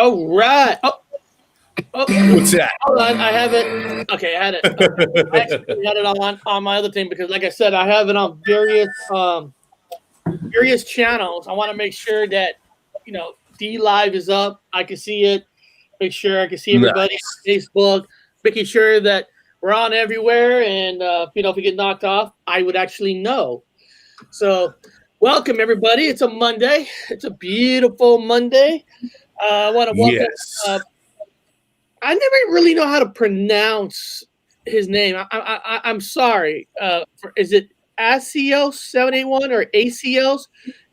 Oh, right. Oh, What's that? hold on. I have it. Okay, I had it. I actually had it on my other thing because, like I said, I have it on various channels. I want to make sure that D Live is up. I can see it. Make sure I can see everybody on Facebook. Making sure that we're on everywhere, and if we get knocked off, I would actually know. So, welcome everybody. It's a Monday. It's a beautiful Monday. I want to welcome. Yes. I never really know how to pronounce his name. I'm sorry. Is it Asios 781 or ACOs?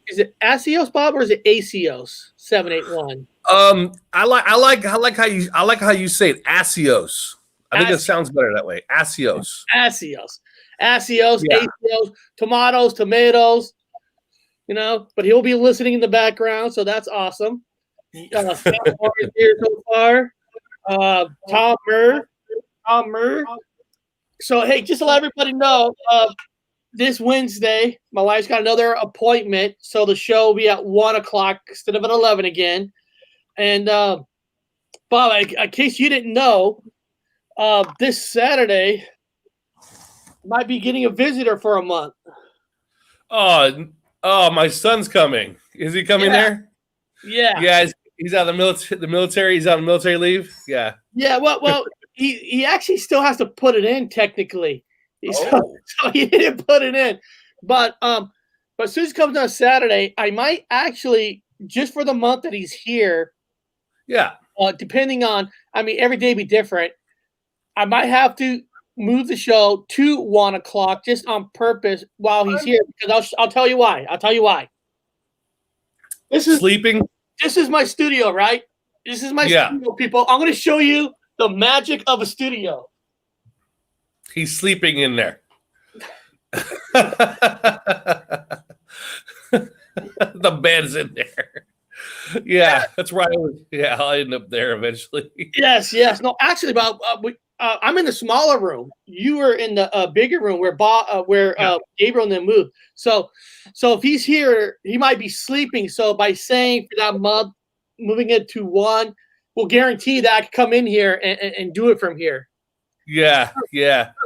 Is it Asios, Bob, or is it ACOs 781? I like how you say it. Asios. I think it sounds better that way. Asios. Asios, yeah. ACOs, tomatoes. But he'll be listening in the background, so that's awesome. Scott is here so far. Tom Murr. So hey, just to let everybody know, this Wednesday, my wife's got another appointment, so the show will be at 1:00 instead of at 11 again. And Bob, in case you didn't know, this Saturday might be getting a visitor for a month. Oh, my son's coming. Is he coming there? Yeah. Yeah, he's out of the military. He's on military leave. Yeah. Yeah. Well, he actually still has to put it in technically. So he didn't put it in, but as soon as he comes on Saturday, I might actually, just for the month that he's here. Yeah. Depending on, every day be different. I might have to move the show to 1:00 just on purpose while he's here, because I'll tell you why. This is my studio, right? This is my studio, people. I'm going to show you the magic of a studio. He's sleeping in there. The bed's in there. Yeah, that's right. I'll end up there eventually. Yes. No, actually, Bob, I'm in the smaller room. You were in the bigger room where Gabriel and them moved. So if he's here, he might be sleeping. So by saying for that month, moving it to 1, we'll guarantee that I can come in here and do it from here. Yeah.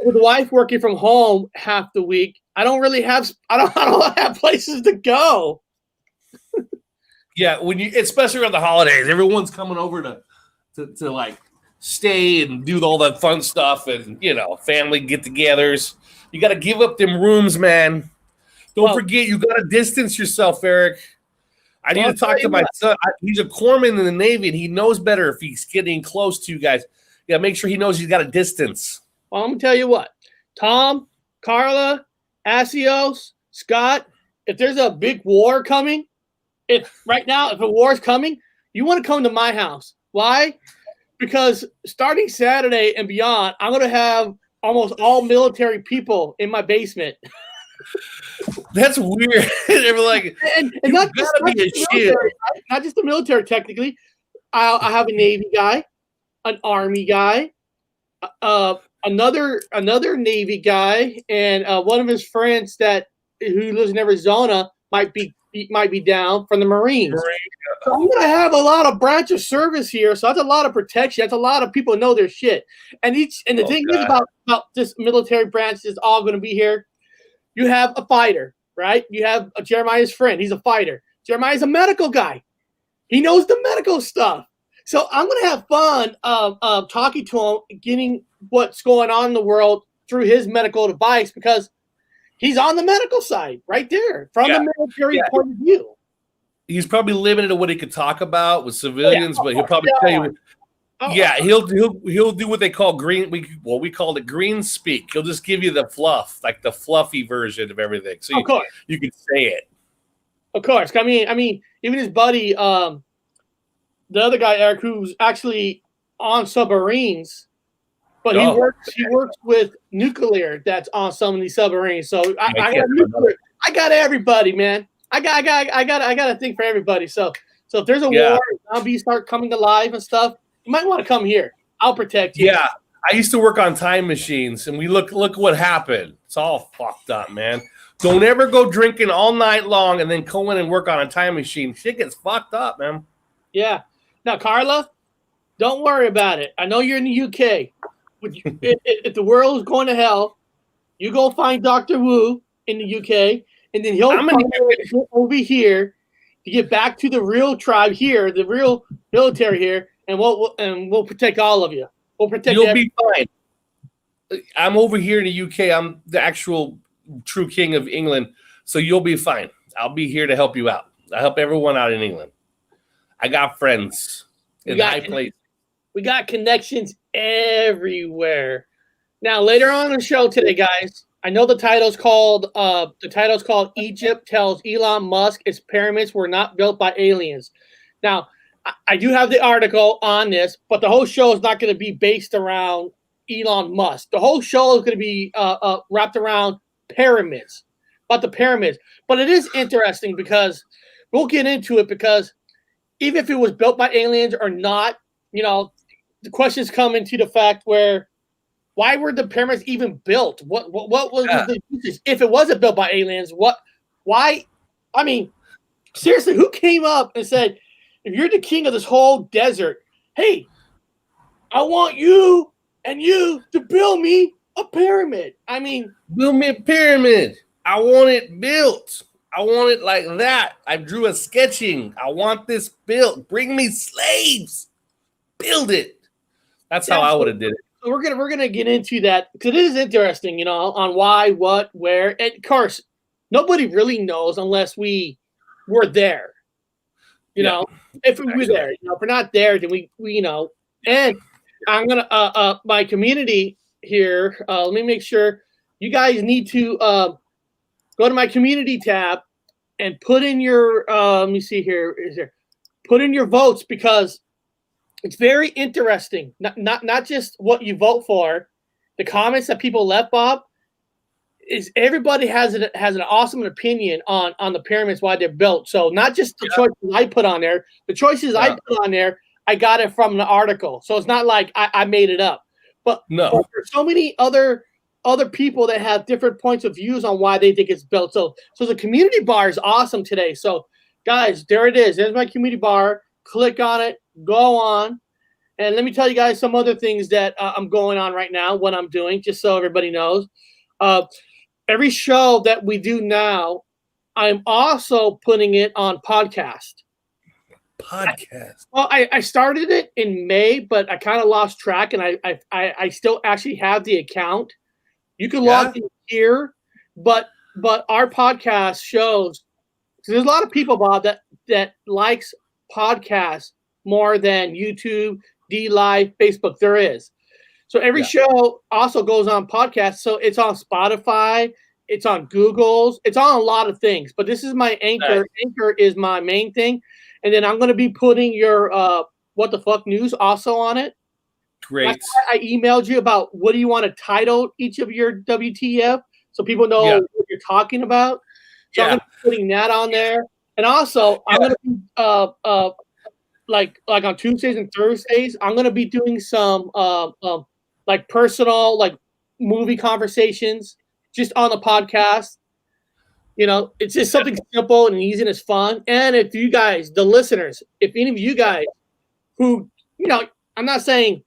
With the wife working from home half the week, I don't have places to go. Yeah, especially around the holidays, everyone's coming over to like stay and do all that fun stuff, and family get-togethers. You got to give up them rooms, man. Don't forget, you got to distance yourself, Eric. I need to talk to my son. He's a corpsman in the Navy, and he knows better if he's getting close to you guys. Yeah, make sure he knows he's got a distance. Well, I'm gonna tell you what, Tom, Carla, Asios, Scott. If there's a big war coming, if a war is coming, you want to come to my house. Why? Because starting Saturday and beyond, I'm gonna have almost all military people in my basement. That's weird. They're like, and not just the military. Technically, I have a Navy guy, an Army guy, another Navy guy, and one of his friends who lives in Arizona might be down from the Marines. So I'm gonna have a lot of branch of service here, so that's a lot of protection. That's a lot of people know their shit. And the thing is about this military branch is all gonna be here. You have a fighter, right? You have Jeremiah's friend. He's a fighter. Jeremiah's a medical guy. He knows the medical stuff. So I'm going to have fun talking to him, getting what's going on in the world through his medical device, because he's on the medical side right there from the military point of view. He's probably limited to what he could talk about with civilians, but he'll probably tell you. He'll do what they call green. We called it green speak. He'll just give you the fluff, like the fluffy version of everything, so you can say it. Of course, I mean, even his buddy, the other guy, Eric, who's actually on submarines, but he works with nuclear that's on some of these submarines. So I got everybody, man. I got a thing for everybody. So if there's a war, zombies start coming alive and stuff, you might want to come here. I'll protect you. Yeah, I used to work on time machines, and we look what happened. It's all fucked up, man. Don't ever go drinking all night long and then go in and work on a time machine. Shit gets fucked up, man. Yeah. Now, Carla, don't worry about it. I know you're in the UK. If the world is going to hell, you go find Dr. Wu in the UK, and then he'll come over here to get back to the real tribe here, the real military here, and we'll protect all of you. We'll protect. You'll be fine. I'm over here in the UK. I'm the actual true king of England, so you'll be fine. I'll be here to help you out. I help everyone out in England. I got friends in high places. We got connections everywhere. Now, later on in the show today, guys, I know the title's called Egypt Tells Elon Musk Its Pyramids Were Not Built by Aliens. Now, I do have the article on this, but the whole show is not going to be based around Elon Musk. The whole show is going to be wrapped around pyramids, about the pyramids. But it is interesting because we'll get into it, because even if it was built by aliens or not, you know, the questions come into the fact where, why were the pyramids even built? What was the uses? If it wasn't built by aliens, why? I mean, seriously, who came up and said, if you're the king of this whole desert, hey, I want you and you to build me a pyramid? I mean, build me a pyramid. I want it built. I want it like that. I drew a sketching. I want this built. Bring me slaves. Build it. That's how I would have did it. So we're gonna get into that, because it is interesting, you know, on why, what, where. And of course, nobody really knows unless we were there. You know, if we were there, you know, if we're not there, then we you know. And I'm gonna my community here. Let me make sure you guys need to go to my community tab and put in your let me see here. Put in your votes, because it's very interesting. Not just what you vote for, the comments that people left, Bob. Is everybody has an awesome opinion on the pyramids, why they're built. So not just the choices I put on there, the choices I put on there, I got it from the article. So it's not like I made it up. But there's so many other people that have different points of views on why they think it's built. So the community bar is awesome today. So guys, there it is. There's my community bar. Click on it. Go on. And let me tell you guys some other things that I'm going on right now, what I'm doing, just so everybody knows. Every show that we do now, I'm also putting it on podcast. Well, I started it in May, but I kind of lost track, and I still actually have the account. You can log in here, but our podcast shows, because there's a lot of people, Bob, that likes podcasts more than YouTube, DLive, Facebook. There is. So every show also goes on podcasts. So it's on Spotify, it's on Google's, it's on a lot of things. But this is my Anchor. Nice. Anchor is my main thing. And then I'm going to be putting your What the Fuck News also on it. Great. That's why I emailed you about what do you want to title each of your WTF, so people know what you're talking about. So I'm going to be putting that on there. And also, I'm going to be like on Tuesdays and Thursdays, I'm going to be doing some like personal, like movie conversations just on the podcast. You know, it's just something simple and easy and it's fun. And if you guys, the listeners, if any of you guys who, you know, I'm not saying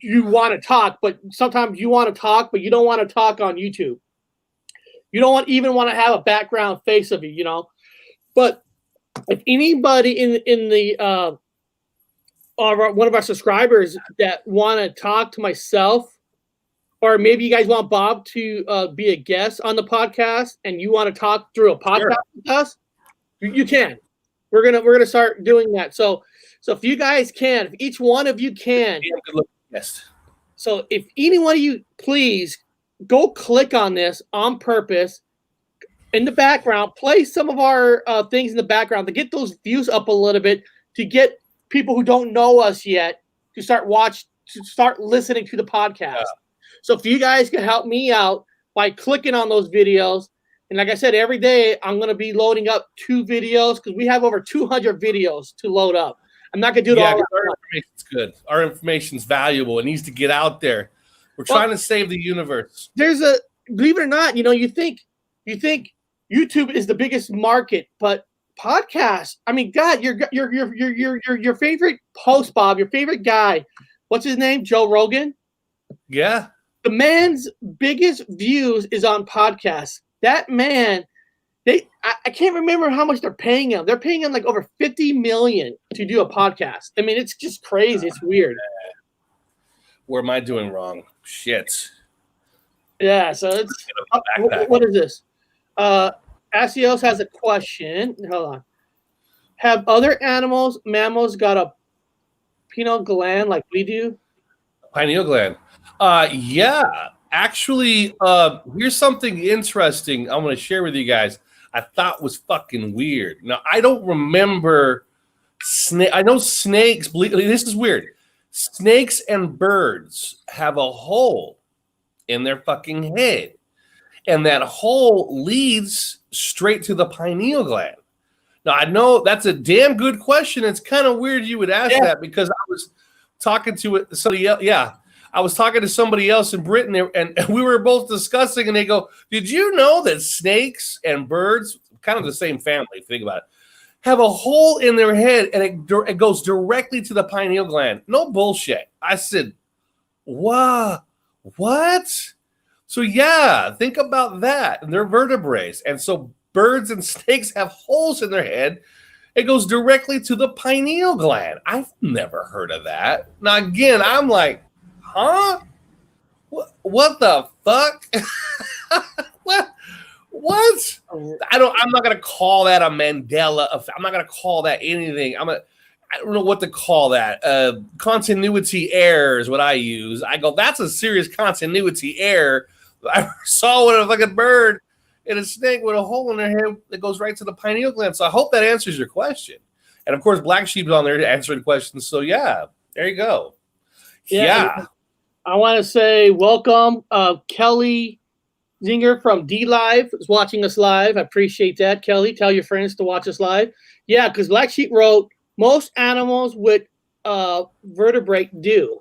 you want to talk, but sometimes you want to talk, but you don't want to talk on YouTube. You don't even want to have a background face of you, you know. But if anybody in the one of our subscribers that want to talk to myself, or maybe you guys want Bob to be a guest on the podcast, and you want to talk through a podcast with us, you can. We're gonna start doing that. So if you guys can, if each one of you can, yes. So if any one of you, please go click on this on purpose. In the background, play some of our things in the background to get those views up a little bit, to get people who don't know us yet to start listening to the podcast. Yeah. So if you guys can help me out by clicking on those videos, and like I said, every day I'm going to be loading up 2 videos, because we have over 200 videos to load up. I'm not going to do it all. Our information's good. Our information's valuable. It needs to get out there. We're trying to save the universe. Believe it or not, you know, you think YouTube is the biggest market, but podcast. I mean, God, your favorite host, Bob, your favorite guy. What's his name? Joe Rogan. Yeah. The man's biggest views is on podcasts. That man, I can't remember how much they're paying him. They're paying him like over $50 million to do a podcast. I mean, it's just crazy. It's weird. Where am I doing wrong? Shit. Yeah. So it's what is this? Asios has a question. Hold on. Have other animals, mammals, got a pineal gland like we do? Pineal gland. Yeah. Actually, here's something interesting I'm going to share with you guys. I thought was fucking weird. Now, I don't remember I know snakes bleed. This is weird. Snakes and birds have a hole in their fucking head, and that hole leads straight to the pineal gland. Now, I know that's a damn good question. It's kind of weird you would ask that, because I was talking to somebody else. Yeah, I was talking to somebody else in Britain, and we were both discussing, and they go, did you know that snakes and birds, kind of the same family, think about it, have a hole in their head, and it goes directly to the pineal gland? No bullshit. I said, wow, what? So yeah, think about that. And they're vertebrae. And so birds and snakes have holes in their head. It goes directly to the pineal gland. I've never heard of that. Now, again, I'm like, huh? What the fuck? What? I'm not gonna call that a Mandela effect. I'm not gonna call that anything. I don't know what to call that. Continuity error is what I use. I go, that's a serious continuity error. I saw with a fucking bird and a snake with a hole in their head that goes right to the pineal gland. So I hope that answers your question. And of course, Black Sheep's on there to answer the questions. So yeah, there you go. Yeah. I want to say welcome, Kelly Zinger from D Live is watching us live. I appreciate that, Kelly. Tell your friends to watch us live. Yeah, because Black Sheep wrote, most animals with vertebrae do.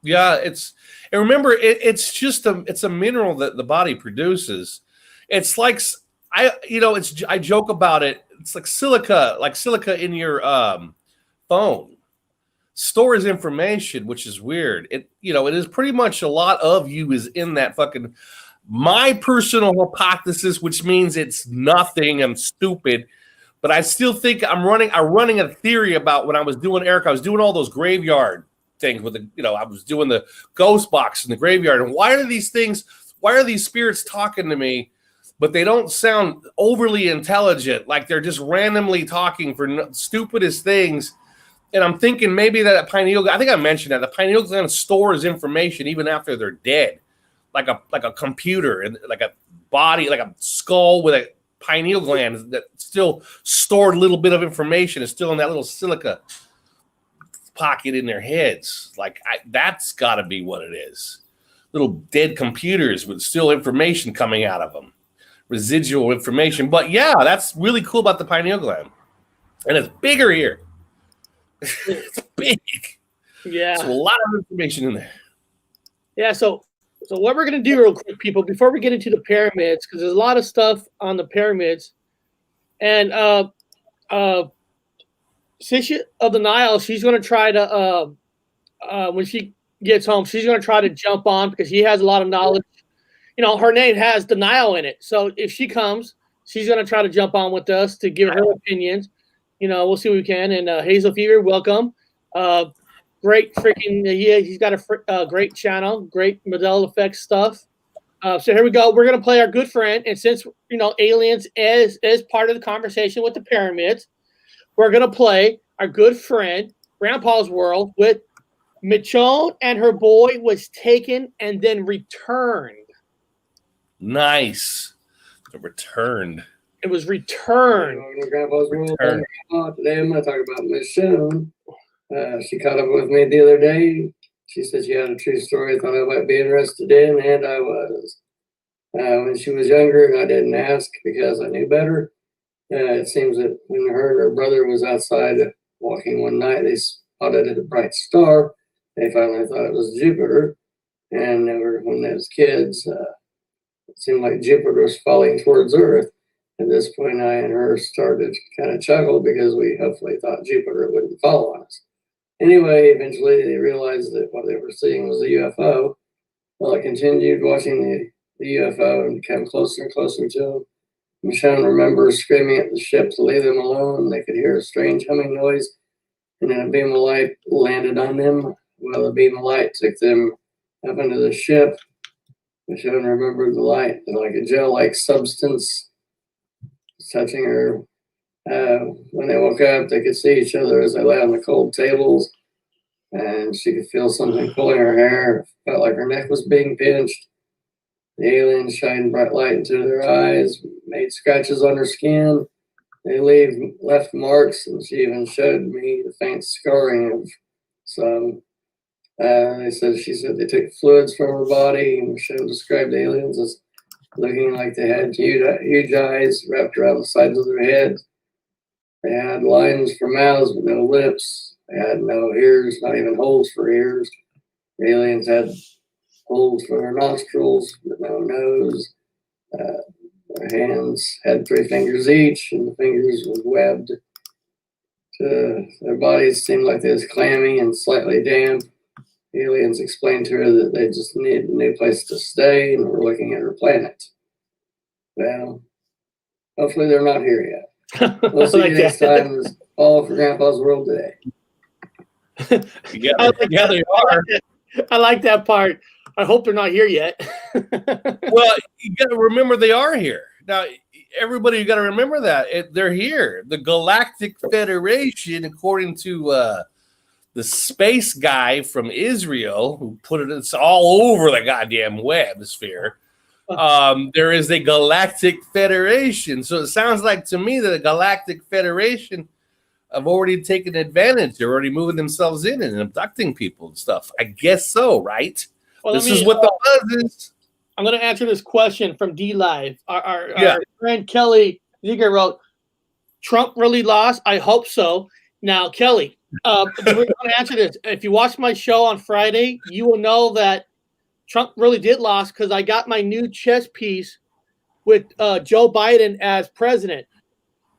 Yeah, and remember, it's just it's a mineral that the body produces. It's like I joke about it. It's like silica in your phone stores information, which is weird. It is pretty much a lot of you is in that fucking. My personal hypothesis, which means it's nothing. I'm stupid, but I still think I'm running a theory about when I was doing Eric. I was doing all those graveyard things with I was doing the ghost box in the graveyard. And why are these spirits talking to me, but they don't sound overly intelligent? Like they're just randomly talking for stupidest things. And I'm thinking maybe that pineal, I think I mentioned that the pineal gland stores information even after they're dead, like a computer and like a body, like a skull with a pineal gland that still stored a little bit of information. Is still in that little silica pocket in their heads. Like that's got to be what it is. Little dead computers with still information coming out of them, residual information. But yeah, that's really cool about the pineal gland, and it's bigger here. It's big. Yeah, so a lot of information in there. Yeah, so what we're gonna do real quick, people, before we get into the pyramids, because there's a lot of stuff on the pyramids, and Sisha of the Nile, she's gonna try to when she gets home, she's gonna try to jump on because he has a lot of knowledge. Her name has the Nile in it, so if she comes, she's gonna try to jump on with us to give her opinions. We'll see what we can. And Hazel Fever, welcome. Great freaking he's got a great channel, great Mandela effect stuff. So here we go. We're gonna play our good friend, and since aliens is part of the conversation with the pyramids, we're gonna play our good friend Grandpa's World with Michonne and her boy was taken and then returned. Nice. Returned. It was returned. Grandpa's World. Today I'm gonna talk about Michonne. She caught up with me the other day. She said she had a true story I thought I might be interested in, and I was. When she was younger, I didn't ask because I knew better. It seems that when her and her brother was outside walking one night, they spotted a bright star. They finally thought it was Jupiter. And when they was kids, it seemed like Jupiter was falling towards Earth. At this point, I and her started to kind of chuckle because we hopefully thought Jupiter wouldn't fall on us. Anyway, eventually they realized that what they were seeing was a UFO. Well, I continued watching the UFO and came closer and closer to them. Michonne remembers screaming at the ship to leave them alone. They could hear a strange humming noise, and then a beam of light landed on them. Well, the beam of light took them up into the ship. Michonne remembered the light, like a gel-like substance touching her. When they woke up, they could see each other as they lay on the cold tables, and she could feel something pulling her hair. It felt like her neck was being pinched. The aliens shined bright light into their eyes, made scratches on her skin. They left marks, and she even showed me the faint scarring of some. She said they took fluids from her body, and Michelle described the aliens as looking like they had huge eyes wrapped around the sides of their heads. They had lines for mouths but no lips. They had no ears, not even holes for ears. The aliens had holes for their nostrils but no nose. Their hands had 3 fingers each, and the fingers were webbed. Their bodies seemed like they was clammy and slightly damp. The aliens explained to her that they just needed a new place to stay and were looking at her planet. Well, hopefully they're not here yet. We'll see you next time. It's all for Grandpa's World Today. Yeah, they are. I like that part. I hope they're not here yet. Well, you got to remember they are here. Now, everybody, you got to remember that. They're here. The Galactic Federation, according to the space guy from Israel, who put it's all over the goddamn webosphere. There is a Galactic Federation. So it sounds like to me that the Galactic Federation have already taken advantage. They're already moving themselves in and abducting people and stuff. I guess so, right? Well, this is what the buzz is. I'm going to answer this question from D-Live. Our friend Kelly Ziegler wrote, Trump really lost? I hope so. Now, Kelly, we're going to answer this. If you watch my show on Friday, you will know that Trump really did lose because I got my new chess piece with Joe Biden as president.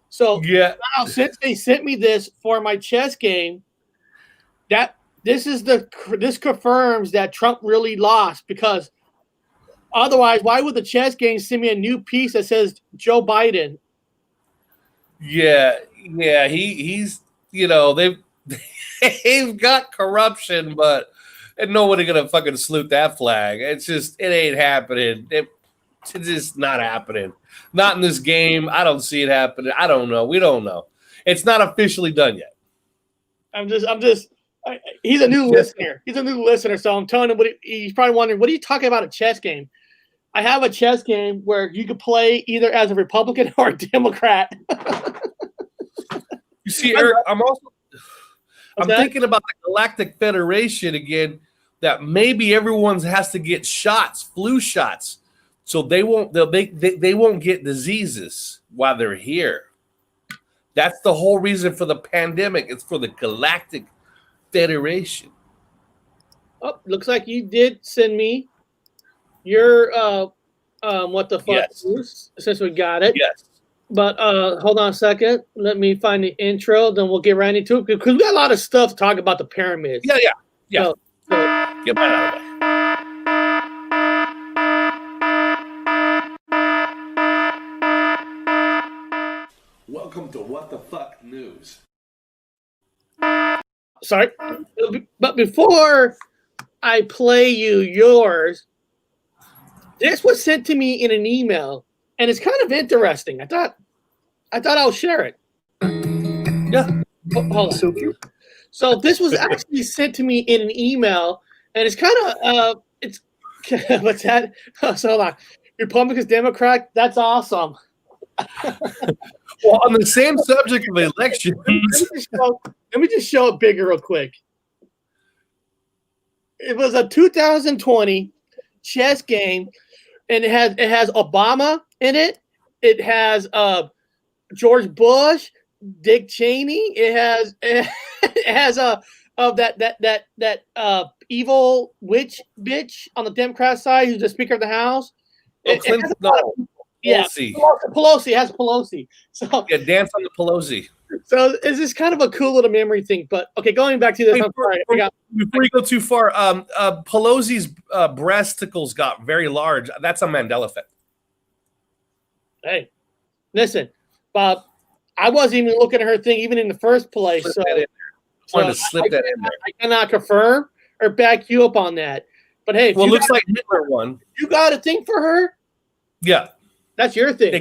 So now, since they sent me this for my chess game, this confirms that Trump really lost, because otherwise, why would the chess game send me a new piece that says Joe Biden? Yeah, he's they've got corruption, but and nobody gonna fucking salute that flag. It's just it ain't happening. It's just not happening. Not in this game. I don't see it happening. I don't know. We don't know. It's not officially done yet. He's a new listener. He's a new listener, so I'm telling him he's probably wondering, what are you talking about a chess game? I have a chess game where you could play either as a Republican or a Democrat. You see, Eric, I'm thinking about the Galactic Federation again, that maybe everyone has to get shots, flu shots, so they won't get diseases while they're here. That's the whole reason for the pandemic. It's for the Galactic Federation. Oh, looks like you did send me your what the fuck news, since we got it. Yes. But hold on a second. Let me find the intro, then we'll get right into it, because we got a lot of stuff to talk about the pyramids. Yeah. So, get mine out of the way. Welcome to What the Fuck News. Sorry, but before I play you yours, this was sent to me in an email, and it's kind of interesting. I thought I'll share it. Yeah. Hold on. So this was actually sent to me in an email, and it's kind of it's what's that? So hold on. Republicans, Democrat. That's awesome. Well, on the same subject of elections, let me just show it bigger real quick. It was a 2020 chess game, and it has Obama in it. It has George Bush, Dick Cheney. It has that evil witch bitch on the Democrat side who's the Speaker of the House. Clinton. Yeah, Pelosi has Pelosi. So yeah, dance on the Pelosi. So is this kind of a cool little memory thing? But okay, going back to this, Before you go too far, Pelosi's breasticles got very large. That's a Mandela effect. Hey, listen, Bob, I wasn't even looking at her thing even in the first place. Wanted to slip that in there. I cannot confirm or back you up on that. But hey, well, it looks like Hitler won. You got a thing for her? Yeah, that's your thing. They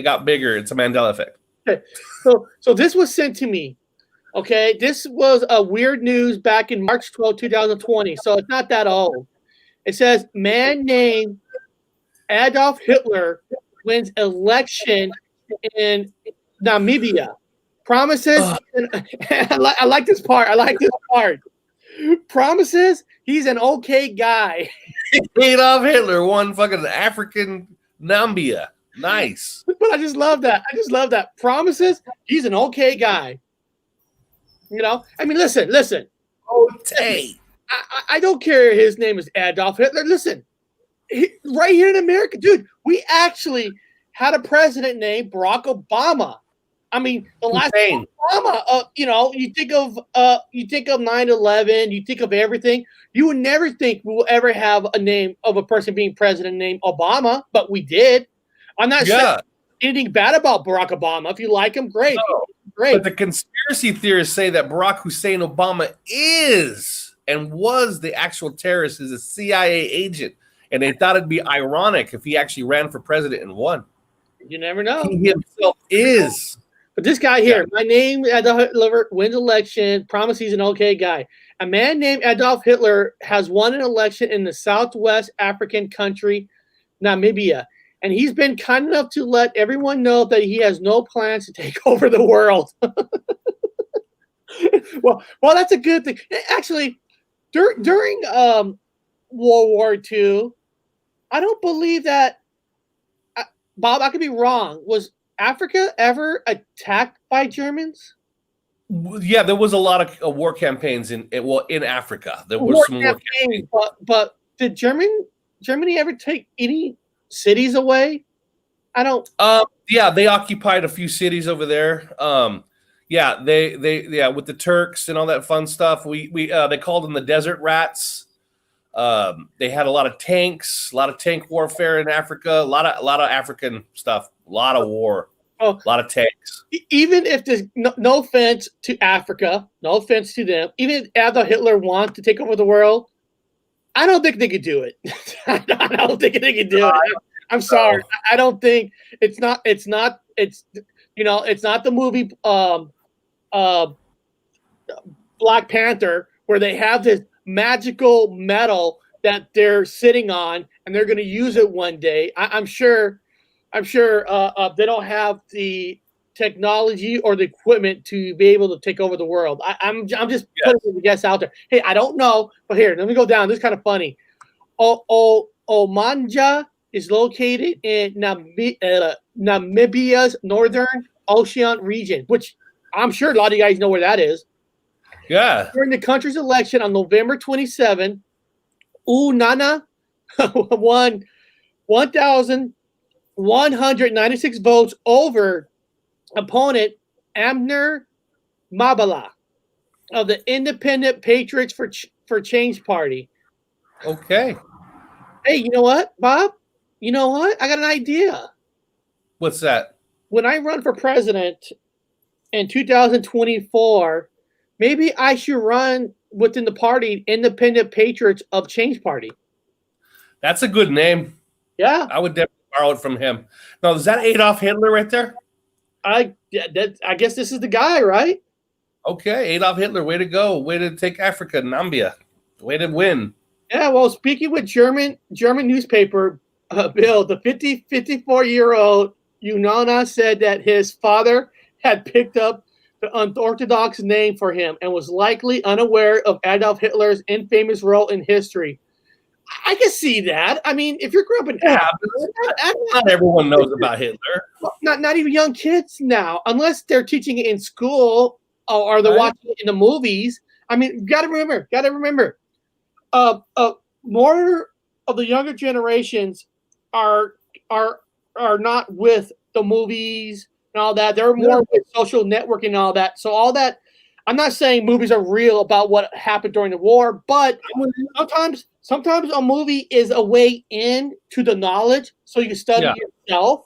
got bigger. It's a Mandela effect. Okay. So this was sent to me. Okay, this was a weird news back in March 12, 2020. So it's not that old. It says man named Adolf Hitler wins election in Namibia. Promises. I like this part. Promises he's an okay guy. Adolf Hitler won fucking African Namibia. Nice. But I just love that. Promises he's an okay guy. You know, I mean, listen. Okay. I don't care. His name is Adolf Hitler. Listen, right here in America, dude, we actually had a president named Barack Obama. I mean, the last Obama. You know, you think of 9/11. You think of everything. You would never think we will ever have a name of a person being president named Obama, but we did. I'm not saying anything bad about Barack Obama. If you like him, great. No, great. But the conspiracy theorists say that Barack Hussein Obama is and was the actual terrorist, is a CIA agent, and they thought it'd be ironic if he actually ran for president and won. You never know. He himself is. But this guy here, my name Adolf Hitler wins election, promise he's an okay guy. A man named Adolf Hitler has won an election in the Southwest African country, Namibia. And he's been kind enough to let everyone know that he has no plans to take over the world. well, that's a good thing. Actually, during World War II, I don't believe that, Bob, I could be wrong. Was Africa ever attacked by Germans? Yeah, there was a lot of war campaigns in Africa. There were some war campaigns. But did Germany ever take any cities away? I don't. Yeah, they occupied a few cities over there. Yeah, they with the Turks and all that fun stuff. They called them the desert rats. They had a lot of tanks, a lot of tank warfare in Africa, a lot of African stuff, a lot of war, a lot of tanks. Even if there's no offense to Africa, no offense to them, even if Adolf Hitler wants to take over the world, I don't think they could do it. I don't think they could do it. I'm sorry. I don't think it's not the movie Black Panther where they have this magical metal that they're sitting on and they're going to use it one day. I'm sure they don't have the technology or the equipment to be able to take over the world. I'm just putting the guess out there. Hey, I don't know, but here, let me go down. This is kind of funny. Omanja is located in Namibia's northern ocean region, which I'm sure a lot of you guys know where that is. Yeah. During the country's election on November 27, Unana won 1,196 votes over opponent Amner Mabala of the Independent Patriots for Change Party. Okay. Hey, you know what, Bob? You know what? I got an idea. What's that? When I run for president in 2024, maybe I should run within the party Independent Patriots of Change Party. That's a good name. Yeah. I would definitely borrow it from him. Now, is that Adolf Hitler right there? I guess this is the guy, right? Okay, Adolf Hitler, way to go. Way to take Africa, Namibia. Way to win. Yeah, well, speaking with German newspaper, Bill, the 54-year-old Unana said that his father had picked up the unorthodox name for him and was likely unaware of Adolf Hitler's infamous role in history. I can see that. I mean, if you grew up in Africa, not everyone knows about Hitler. Not even young kids now, unless they're teaching it in school or they're watching it in the movies. I mean, got to remember. More of the younger generations are are not with the movies and all that. They're more with social networking and all that. So all that, I'm not saying movies are real about what happened during the war, but sometimes a movie is a way in to the knowledge so you can study yourself.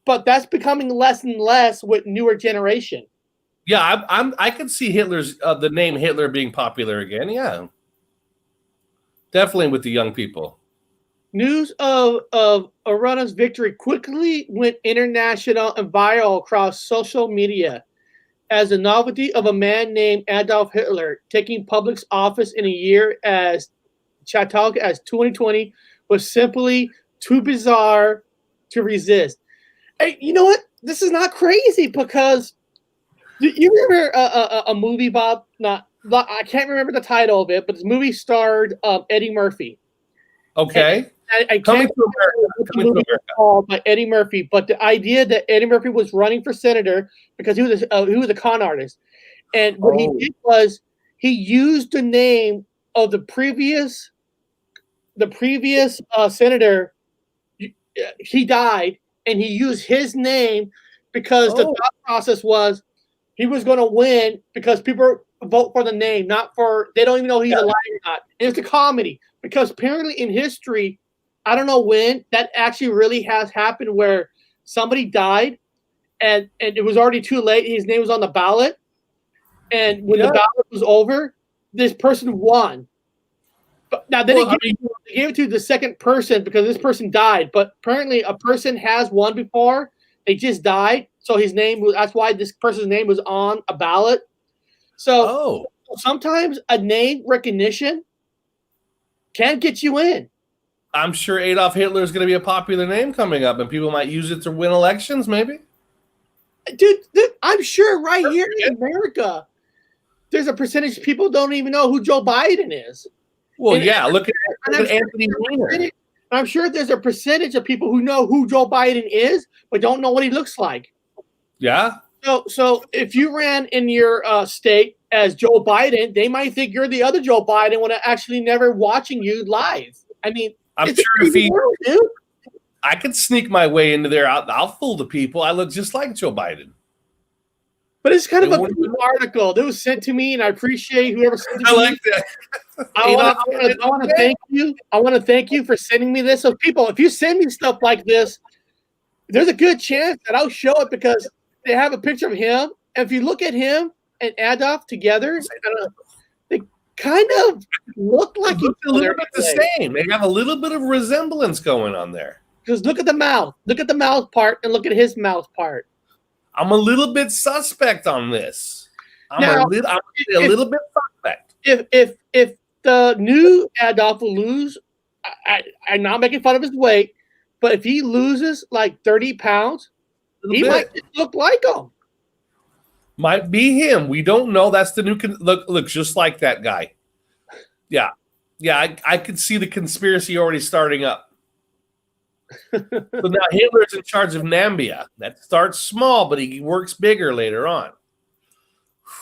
But that's becoming less and less with newer generation. Yeah, I could see Hitler's the name Hitler being popular again. Yeah, definitely with the young people. News of Arana's victory quickly went international and viral across social media as the novelty of a man named Adolf Hitler taking public office in a year as Chautauqua as 2020 was simply too bizarre to resist. Hey, you know what? This is not crazy because you remember a movie, Bob? I can't remember the title of it, but this movie starred Eddie Murphy. Okay. I can't remember what the movie was called by Eddie Murphy, but the idea that Eddie Murphy was running for senator because he was a con artist, and what he did was he used the name of the previous senator. He died, and he used his name because the thought process was he was going to win because people vote for the name, not for they don't even know he's alive or not. And it's a comedy because apparently in history, I don't know when that actually really has happened where somebody died and it was already too late. His name was on the ballot, and when the ballot was over, this person won. But now they gave it to the second person because this person died. But apparently, a person has won before. They just died, so his name was. That's why this person's name was on a ballot. So sometimes a name recognition can get you in. I'm sure Adolf Hitler is going to be a popular name coming up, and people might use it to win elections. Maybe, dude I'm sure right here in America, there's a percentage of people don't even know who Joe Biden is. Well, look at Anthony Weiner. I'm sure there's a percentage of people who know who Joe Biden is, but don't know what he looks like. Yeah. So if you ran in your state as Joe Biden, they might think you're the other Joe Biden when they're actually never watching you live. I mean, I'm sure if I could sneak my way into there, I'll fool the people. I look just like Joe Biden. But it's kind of a cool article that was sent to me, and I appreciate whoever sent it to me. I like that. I want to thank you. I want to thank you for sending me this. So, people, if you send me stuff like this, there's a good chance that I'll show it because they have a picture of him. And if you look at him and Adolf together, they kind of look like a little bit the same. They have a little bit of resemblance going on there. Because look at the mouth. Look at the mouth part and look at his mouth part. I'm a little bit suspect on this. I'm a little bit suspect. If the new Adolf will lose, I'm not making fun of his weight, but if he loses like 30 pounds, he might just look like him. Might be him. We don't know. That's the new looks just like that guy. Yeah. I could see the conspiracy already starting up. So now Hitler's in charge of Namibia. That starts small, but he works bigger later on.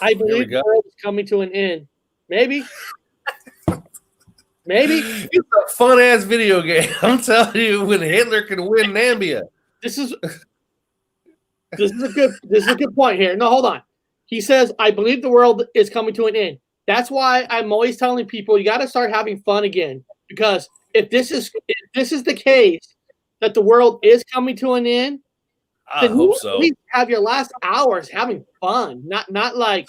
I believe the world is coming to an end. Maybe. It's a fun ass video game. I'm telling you, when Hitler can win Namibia. This is a good point here. No, hold on. He says, I believe the world is coming to an end. That's why I'm always telling people you got to start having fun again. Because if this is the case, that the world is coming to an end, I hope so. At least have your last hours having fun, not like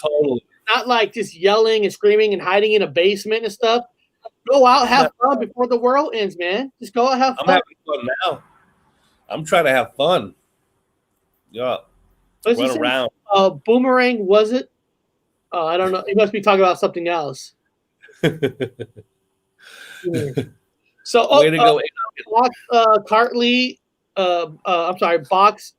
just yelling and screaming and hiding in a basement and stuff. Go out, have fun before the world ends, man. Just go out, have fun. I'm having fun now. I'm trying to have fun. Yeah, run around. Boomerang, was it? I don't know. He must be talking about something else. So, way to go. Box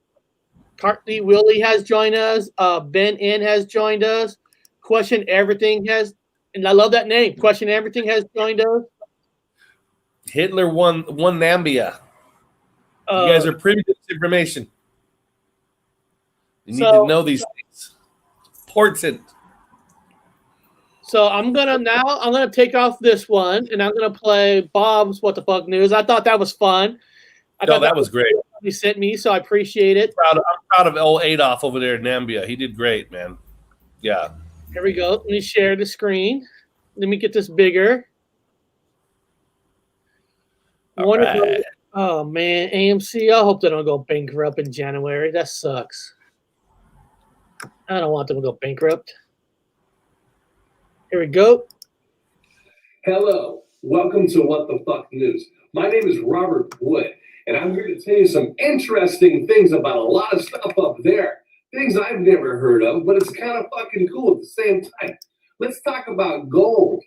Cartley Willie has joined us. Ben N has joined us. Question Everything has, and I love that name. Question Everything has joined us. Hitler won Namibia. You guys are privy to this information. You need to know these things. Important. So I'm gonna take off this one and I'm gonna play Bob's What the Fuck News. I thought that was fun. That was great. you sent me, so I appreciate it. I'm proud of old Adolf over there in Namibia. He did great, man. Yeah. Here we go. Let me share the screen. Let me get this bigger. Right. Oh man, AMC. I hope they don't go bankrupt in January. That sucks. I don't want them to go bankrupt. Here we go. Hello, welcome to What the Fuck News. My name is Robert Wood, and I'm here to tell you some interesting things about a lot of stuff up there. Things I've never heard of, but it's kind of fucking cool at the same time. Let's talk about gold.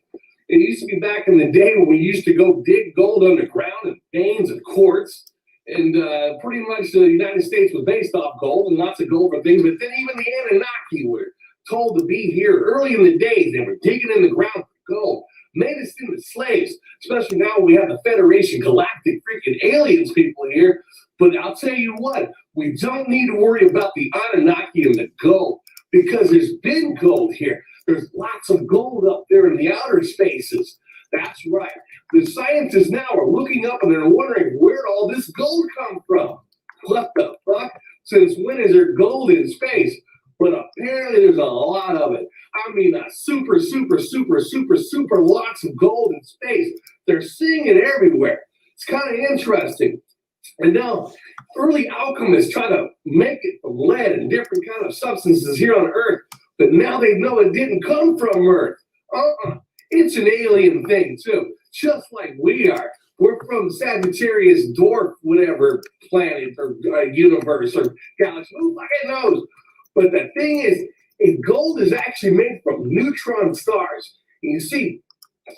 It used to be back in the day when we used to go dig gold underground in veins and quartz. And pretty much the United States was based off gold and lots of gold for things. But then even the Anunnaki were told to be here early in the days. They were digging in the ground for gold. Made us into slaves, especially now we have the Federation, Galactic, freaking aliens people here. But I'll tell you what, we don't need to worry about the Anunnaki and the gold because there's been gold here. There's lots of gold up there in the outer spaces. That's right. The scientists now are looking up and they're wondering where all this gold come from. What the fuck? Since when is there gold in space? But apparently there's a lot of it. I mean, super lots of gold in space. They're seeing it everywhere. It's kind of interesting. And now, early alchemists try to make it from lead and different kind of substances here on Earth, but now they know it didn't come from Earth. It's an alien thing too, just like we are. We're from Sagittarius dwarf, whatever planet or universe or galaxy. Who fucking knows? But the thing is, gold is actually made from neutron stars. You see,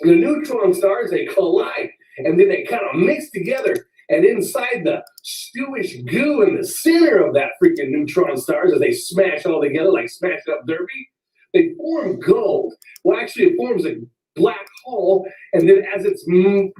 the neutron stars, they collide, and then they kind of mix together. And inside the stewish goo in the center of that freaking neutron stars, as they smash all together like smash up derby, they form gold. Well, actually, it forms a black hole, and then as it's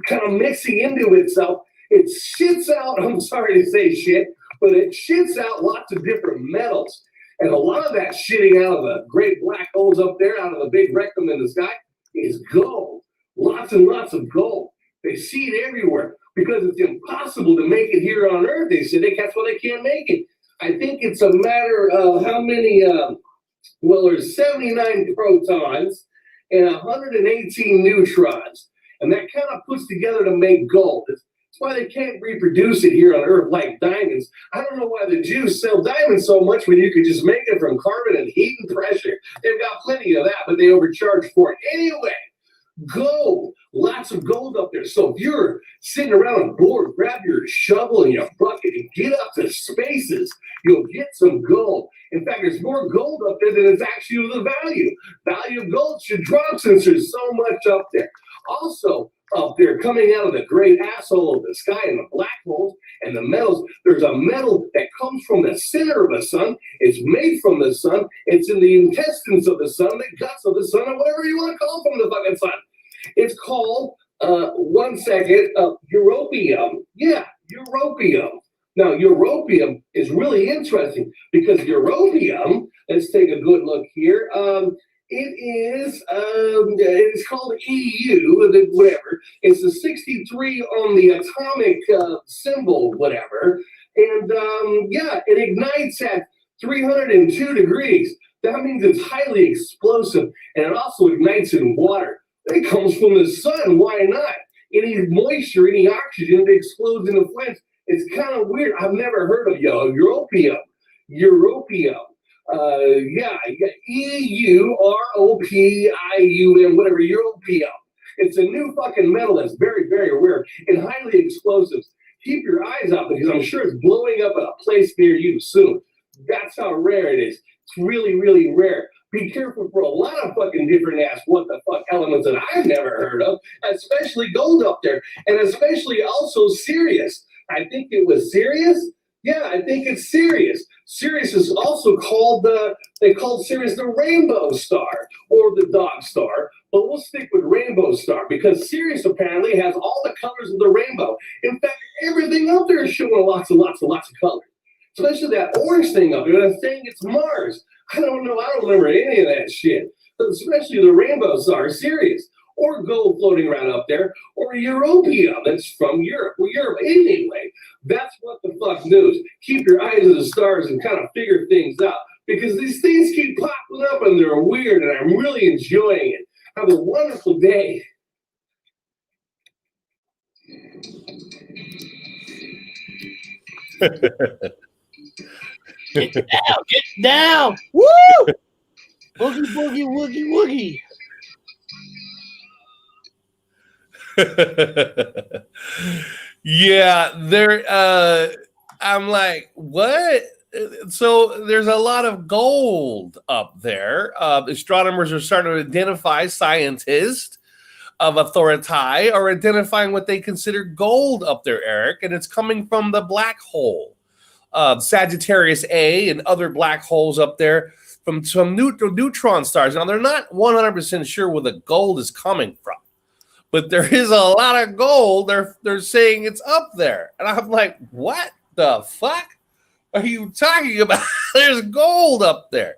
kind of mixing into itself, it shits out, I'm sorry to say shit, but it shits out lots of different metals. And a lot of that shitting out of the great black holes up there, out of the big rectum in the sky, is gold. Lots and lots of gold. They see it everywhere because it's impossible to make it here on Earth. They say that's why they can't make it. I think it's a matter of how many, there's 79 protons and 118 neutrons. And that kind of puts together to make gold. That's why they can't reproduce it here on Earth like diamonds. I don't know why the Jews sell diamonds so much when you could just make it from carbon and heat and pressure. They've got plenty of that, but they overcharge for it. Anyway, gold. Lots of gold up there. So if you're sitting around bored, grab your shovel and your bucket and get up to spaces. You'll get some gold. In fact, there's more gold up there than it's actually the value. Value of gold should drop since there's so much up there. Also, up there coming out of the great asshole of the sky and the black holes and the metals, there's a metal that comes from the center of the sun. It's made from the sun. It's in the intestines of the sun, the guts of the sun, or whatever you want to call from the fucking sun. It's called, europium. Yeah, europium. Now, europium is really interesting because europium, let's take a good look here. It's called EU, whatever. It's a 63 on the atomic symbol, whatever. And it ignites at 302 degrees. That means it's highly explosive, and it also ignites in water. It comes from the sun. Why not? Any moisture, any oxygen, it explodes into flames. It's kind of weird. I've never heard of europium. Europium. EUROPIUM, whatever, europium. It's a new fucking metal that's very, very rare and highly explosive. Keep your eyes out because I'm sure it's blowing up at a place near you soon. That's how rare it is. It's really, really rare. Be careful for a lot of fucking different ass what the fuck elements that I've never heard of, especially gold up there, and especially also Sirius. I think it was Sirius. Yeah, I think it's Sirius. Sirius is also called they called Sirius the Rainbow Star or the Dog Star, but we'll stick with Rainbow Star because Sirius apparently has all the colors of the rainbow. In fact, everything up there is showing lots of colors, especially that orange thing up there. That thing, it's Mars. I don't know. I don't remember any of that shit, but especially the Rainbow Star, Sirius. or gold floating around up there, or Europia that's from Europe. Well, Europe anyway. That's what the fuck news. Keep your eyes on the stars and kind of figure things out, because these things keep popping up and they're weird, and I'm really enjoying it. Have a wonderful day. Get down, get down. Woo! Boogie, boogie, woogie, woogie. Yeah, I'm like, what? So there's a lot of gold up there. Astronomers are starting to identify, scientists of authority are identifying what they consider gold up there, Eric, and it's coming from the black hole. Sagittarius A and other black holes up there from some neutron stars. Now, they're not 100% sure where the gold is coming from, but there is a lot of gold. They're saying it's up there. And I'm like, what the fuck are you talking about? There's gold up there.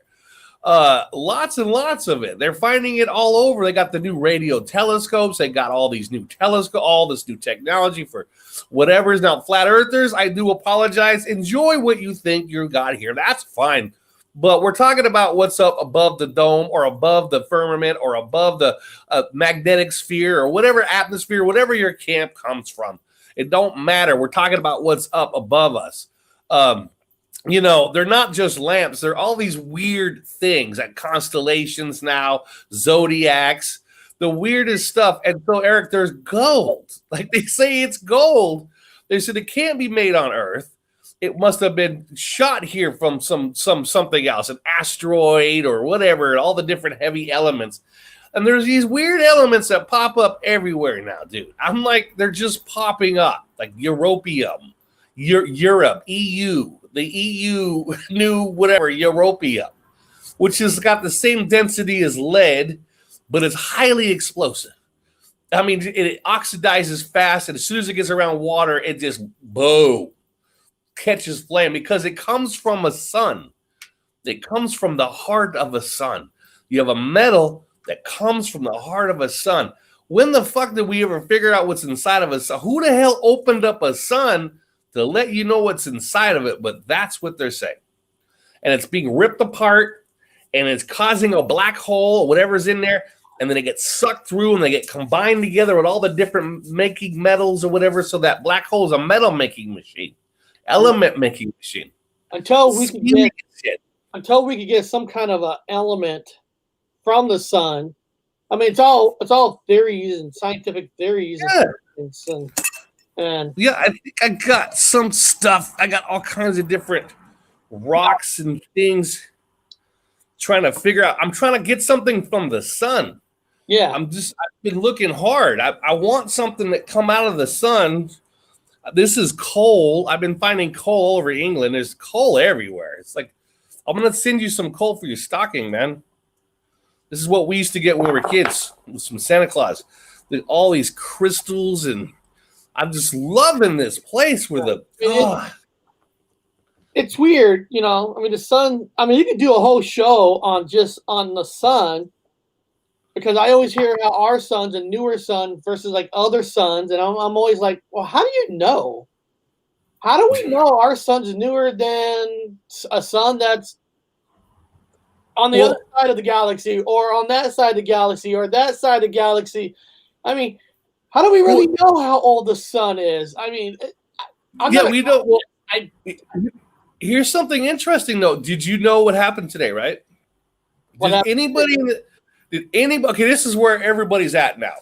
Lots and lots of it. They're finding it all over. They got the new radio telescopes. They got all these new telescopes, all this new technology for whatever is now flat earthers. I do apologize. Enjoy what you think you got here. That's fine. But we're talking about what's up above the dome or above the firmament or above the magnetic sphere or whatever atmosphere, whatever your camp comes from. It don't matter. We're talking about what's up above us. You know, they're not just lamps. They're all these weird things like constellations now, zodiacs, the weirdest stuff. And so, Eric, there's gold. Like they say it's gold. They said it can't be made on Earth. It must have been shot here from something else, an asteroid or whatever, all the different heavy elements. And there's these weird elements that pop up everywhere now, dude. I'm like, they're just popping up, like Europium, Europe, EU. The EU knew whatever, Europia, which has got the same density as lead, but it's highly explosive. I mean, it oxidizes fast, and as soon as it gets around water, it just, boom, catches flame because it comes from a sun. It comes from the heart of a sun. You have a metal that comes from the heart of a sun. When the fuck did we ever figure out what's inside of a sun? Who the hell opened up a sun to let you know what's inside of it? But that's what they're saying. And it's being ripped apart, and it's causing a black hole or whatever's in there, and then it gets sucked through, and they get combined together with all the different making metals or whatever, so that black hole is a metal-making machine, element-making machine. Until we could get some kind of an element from the sun. I mean, it's all theories and scientific theories. Yeah. And yeah, I think I got some stuff. I got all kinds of different rocks and things trying to figure out. I'm trying to get something from the sun. Yeah. I've been looking hard. I want something that come out of the sun. This is coal. I've been finding coal all over England. There's coal everywhere. It's like, I'm going to send you some coal for your stocking, man. This is what we used to get when we were kids. Some Santa Claus. There's all these crystals, and I'm just loving this place with it's weird, you know. I mean, the sun. I mean, you could do a whole show on the sun, because I always hear how our sun's a newer sun versus like other suns, and I'm always like, well, how do you know? How do we know our sun's newer than a sun that's on the other side of the galaxy, or on that side of the galaxy, or that side of the galaxy? I mean, how do we really know how old the sun is? I mean, we don't. Well, here's something interesting, though. Did you know what happened today? Right? Did anybody? Okay, this is where everybody's at now.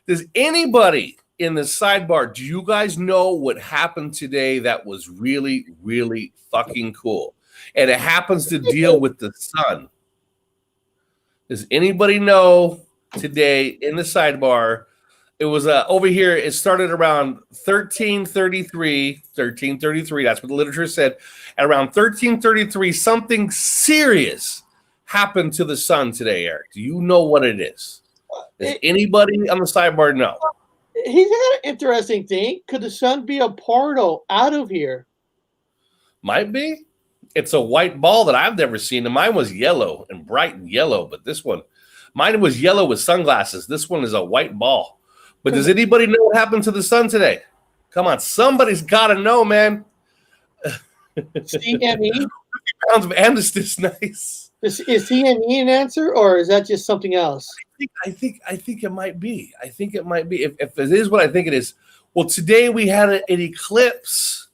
Does anybody in the sidebar? Do you guys know what happened today that was really, really fucking cool? And it happens to deal with the sun. Does anybody know today in the sidebar? It was over here. It started around 1333. That's what the literature said. At around 1333, something serious happened to the sun today, Eric. Do you know what it is? Does anybody on the sidebar know? He's had an interesting thing. Could the sun be a portal out of here? Might be. It's a white ball that I've never seen, and mine was yellow and bright and yellow, but this one Mine was yellow with sunglasses. This one is a white ball. But does anybody know what happened to the sun today? Come on, somebody's got to know, man. CME? Pounds of amethyst, nice. Is CME an answer, or is that just something else? I think it might be. I think it might be. If it is what I think it is. Well, today we had an eclipse.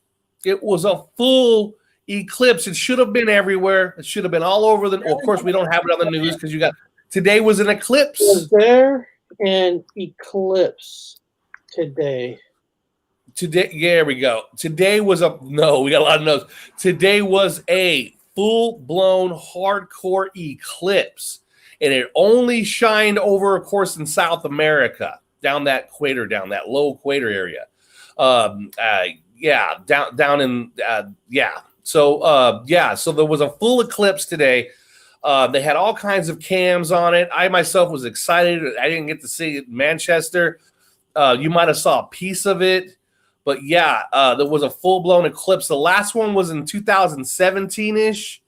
It was a full eclipse. It should have been everywhere. It should have been all over well, of course, we don't have it on the news because today was an eclipse. Was there an eclipse today? Today, there we go. Today was we got a lot of notes. Today was a full-blown hardcore eclipse, and it only shined over, of course, in South America, down that low equator area. Down in So there was a full eclipse today. They had all kinds of cams on it. I myself was excited. I didn't get to see it in Manchester. You might have saw a piece of it. But there was a full-blown eclipse. The last one was in 2017-ish.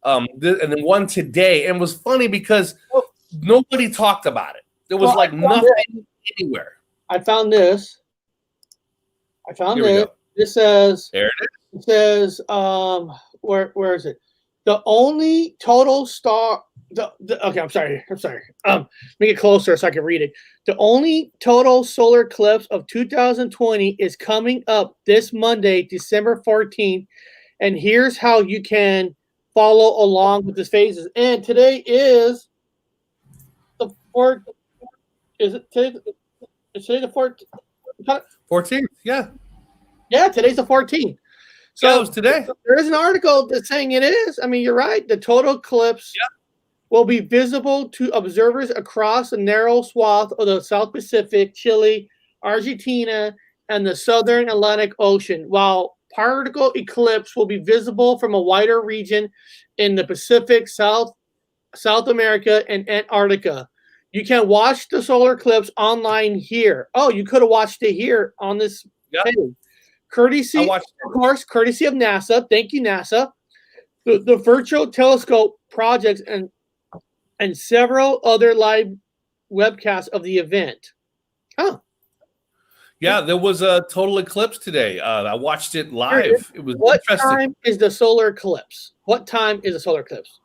And then one today. And it was funny because nobody talked about it. There was nothing anywhere. I found this. This says, there it is. It says, where is it? The only total star. Okay, I'm sorry. Make it closer so I can read it. The only total solar eclipse of 2020 is coming up this Monday, December 14th. And here's how you can follow along with the phases. And today is the 4th. Is it today? Is today the 14th? 14th, yeah. Yeah, today's the 14th. So it was today. There is an article that's saying it is. I mean, you're right. The total eclipse will be visible to observers across a narrow swath of the South Pacific, Chile, Argentina, and the Southern Atlantic Ocean, while particle eclipse will be visible from a wider region in the Pacific, South America, and Antarctica. You can watch the solar eclipse online here. Oh, you could have watched it here on this page. Courtesy of NASA. Thank you, NASA. The Virtual Telescope projects and several other live webcasts of the event. Oh. Yeah, there was a total eclipse today. I watched it live. It was What interesting. time is the solar eclipse? What time is the solar eclipse?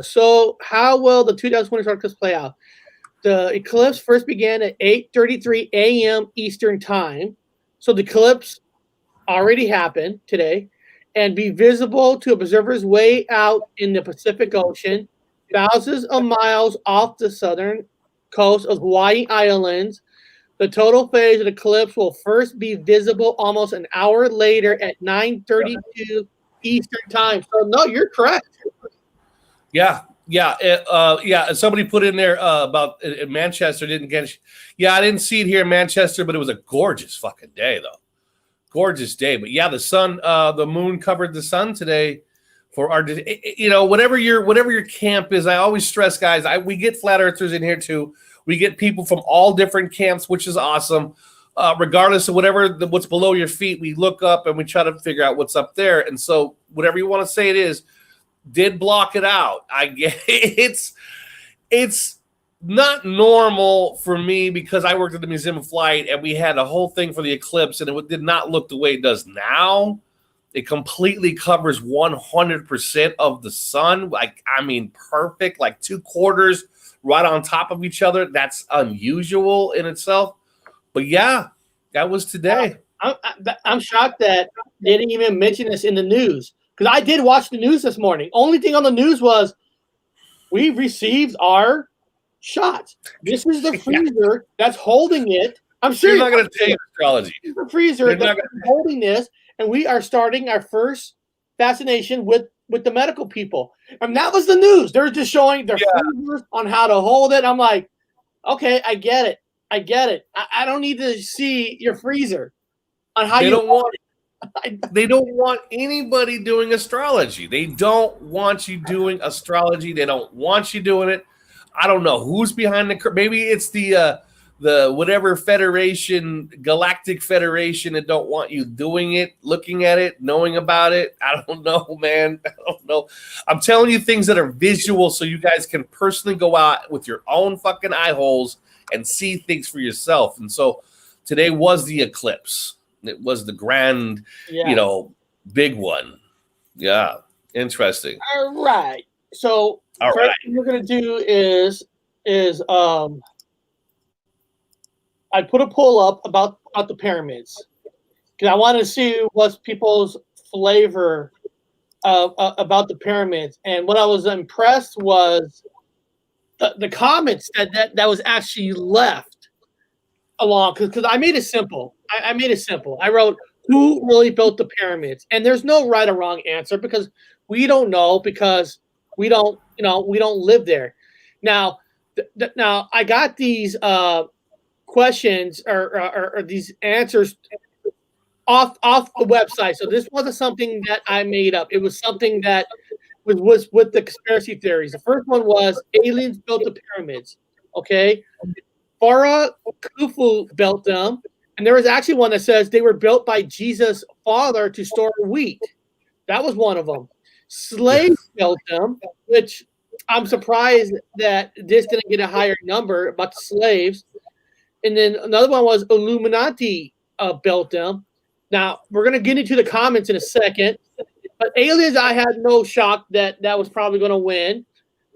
So how will the 2020 solar eclipse play out? The eclipse first began at 8:33 a.m. Eastern time. So the eclipse already happened today and be visible to observers way out in the Pacific Ocean, thousands of miles off the southern coast of Hawaii Islands. The total phase of the eclipse will first be visible almost an hour later at 9:32 Eastern time. So no, you're correct. Yeah. Somebody put in there about in Manchester didn't get. I didn't see it here in Manchester, but it was a gorgeous fucking day, though. Gorgeous day, but the sun, the moon covered the sun today. For our, whatever your camp is, I always stress, guys. We get flat earthers in here too. We get people from all different camps, which is awesome. Regardless of what's below your feet, we look up and we try to figure out what's up there. And so, whatever you want to say, it is. Did block it out. I get it's not normal for me because I worked at the Museum of Flight and we had a whole thing for the eclipse and it did not look the way it does now. It completely covers 100% of the sun. Perfect, like 2/4 right on top of each other. That's unusual in itself. But that was today. I'm shocked that they didn't even mention this in the news. Because I did watch the news this morning. Only thing on the news was we received our shots. This is the freezer that's holding it. I'm serious. You're not going to take astrology. This is the freezer that's holding this, and we are starting our first fascination with the medical people. And that was the news. They're just showing their freezers on how to hold it. I'm like, okay, I get it. I don't need to see your freezer on how you hold it. They don't want anybody doing astrology. They don't want you doing astrology. They don't want you doing it. I don't know who's behind the curtain. Maybe it's the whatever federation, Galactic Federation, that don't want you doing it, looking at it, knowing about it. I don't know, man. I don't know. I'm telling you things that are visual so you guys can personally go out with your own fucking eye holes and see things for yourself. And so today was the eclipse. It was the grand, big one. Yeah. Interesting. All right. So first thing we're gonna do is I put a poll up about the pyramids because I want to see what's people's flavor about the pyramids. And what I was impressed was the comments that was actually left along, because I made it simple. I made it simple. I wrote, who really built the pyramids? And there's no right or wrong answer because we don't know, because we don't live there. Now, now I got these questions or these answers off the website. So this wasn't something that I made up. It was something that was with the conspiracy theories. The first one was aliens built the pyramids. Okay. Farah Khufu built them. And there was actually one that says they were built by Jesus' father to store wheat. That was one of them. Slaves built them, which I'm surprised that this didn't get a higher number about the slaves. And then another one was Illuminati built them. Now, we're going to get into the comments in a second. But aliens, I had no shock that was probably going to win.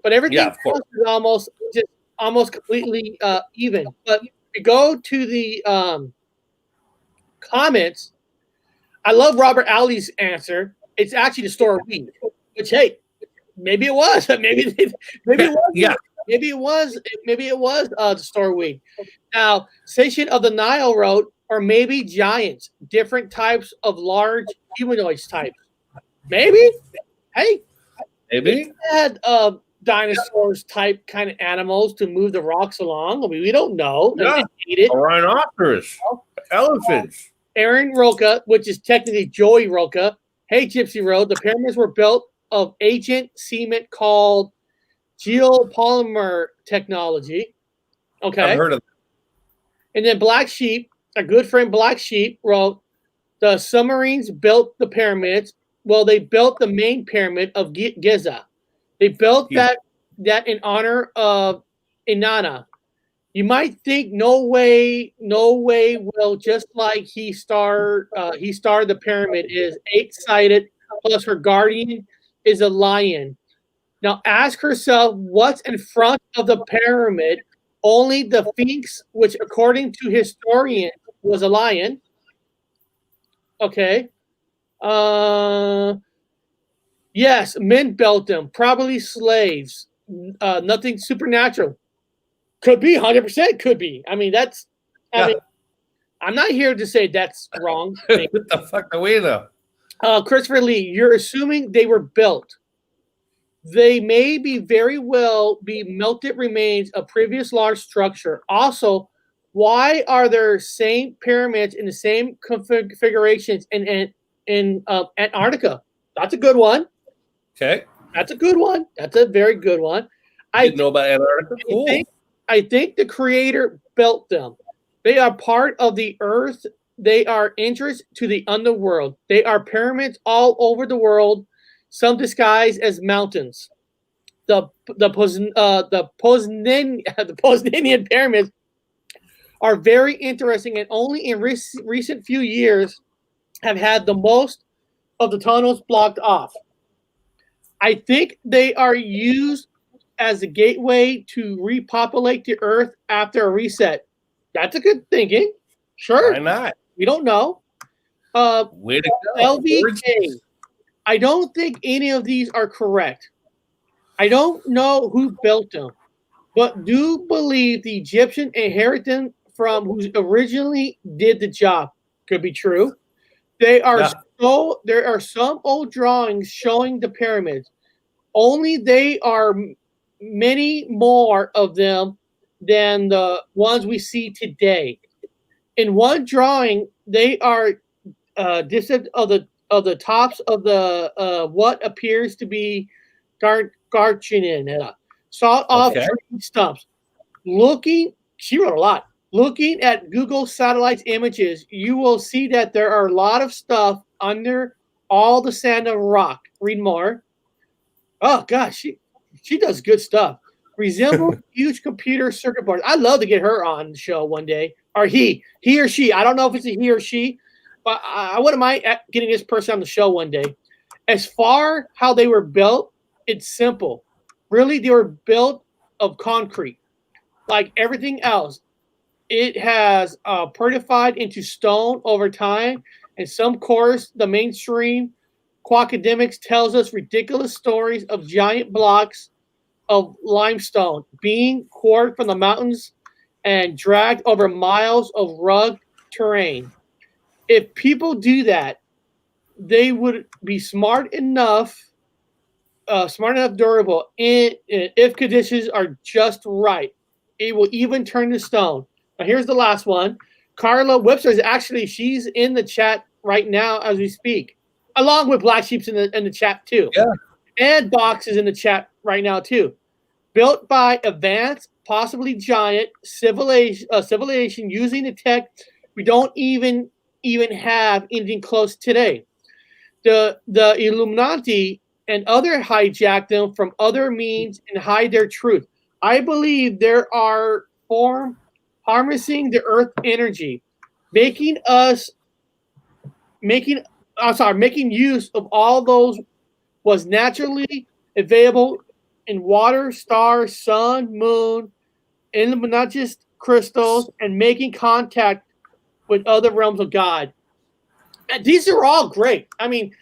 But everything else is almost completely even. But we go to the comments. I love Robert Alley's answer. It's actually to store wheat, which, hey, maybe it was. Maybe it was. Yeah. Maybe it was to store wheat. Now, Station of the Nile wrote, or maybe giants, different types of large humanoids types. Maybe. Hey. Maybe. They had dinosaurs type kind of animals to move the rocks along. I mean, we don't know. Yeah. A rhinoceros. Elephants. Aaron Roca, which is technically Joey Roca. Hey, Gypsy Road. The pyramids were built of ancient cement called geopolymer technology. Okay. I've heard of that. And then Black Sheep, a good friend Black Sheep, wrote, the submarines built the pyramids. Well, they built the main pyramid of Giza. They built that in honor of Inanna. You might think, no way, Will, just like he starred the pyramid is 8-sided, plus her guardian is a lion. Now ask herself what's in front of the pyramid. Only the Sphinx, which according to historians was a lion. Okay. Yes, men built them, probably slaves. Nothing supernatural. Could be, 100% could be. I mean, I mean, I'm not here to say that's wrong. What the fuck do we know? Christopher Lee, you're assuming they were built. They may be very well be melted remains of previous large structure. Also, why are there same pyramids in the same configurations in Antarctica? That's a good one. Okay. That's a good one. That's a very good one. I didn't know about Antarctica. Cool. I think the creator built them. They are part of the earth. They are entrance to the underworld. They are pyramids all over the world, some disguised as mountains. The Poznanian pyramids are very interesting, and only in recent few years have had the most of the tunnels blocked off. I think they are used as a gateway to repopulate the earth after a reset. That's a good thinking. Sure. Why not? We don't know. Way to go. LVK. I don't think any of these are correct. I don't know who built them, but do believe the Egyptian inherited them from who originally did the job. Could be true. There are some old drawings showing the pyramids. Only they are many more of them than the ones we see today. In one drawing, they are distant of the tops of the what appears to be gargantuan, sawed off tree stumps. She wrote a lot. Looking at Google Satellites images, you will see that there are a lot of stuff under all the sand and rock. Read more. Oh gosh, she does good stuff. Resembles huge computer circuit boards. I'd love to get her on the show one day, or he or she. I don't know if it's a he or she, but I wouldn't mind getting this person on the show one day. As far how they were built, it's simple. Really, they were built of concrete, like everything else. It has fortified into stone over time, and some course the mainstream academics tells us ridiculous stories of giant blocks of limestone being quarried from the mountains and dragged over miles of rugged terrain. If people do that, they would be smart enough, durable, and if conditions are just right, it will even turn to stone. Now, here's the last one. Carla Webster she's in the chat right now as we speak, along with Black Sheep's in the chat too. Yeah. And Box is in the chat right now too. Built by advanced, possibly giant civilization using the tech we don't even have anything close today. The Illuminati and other hijack them from other means and hide their truth. I believe there are form harnessing the earth energy, making use of all those was naturally available in water, stars, sun, moon, Illuminati crystals, and making contact with other realms of God. And these are all great. I mean,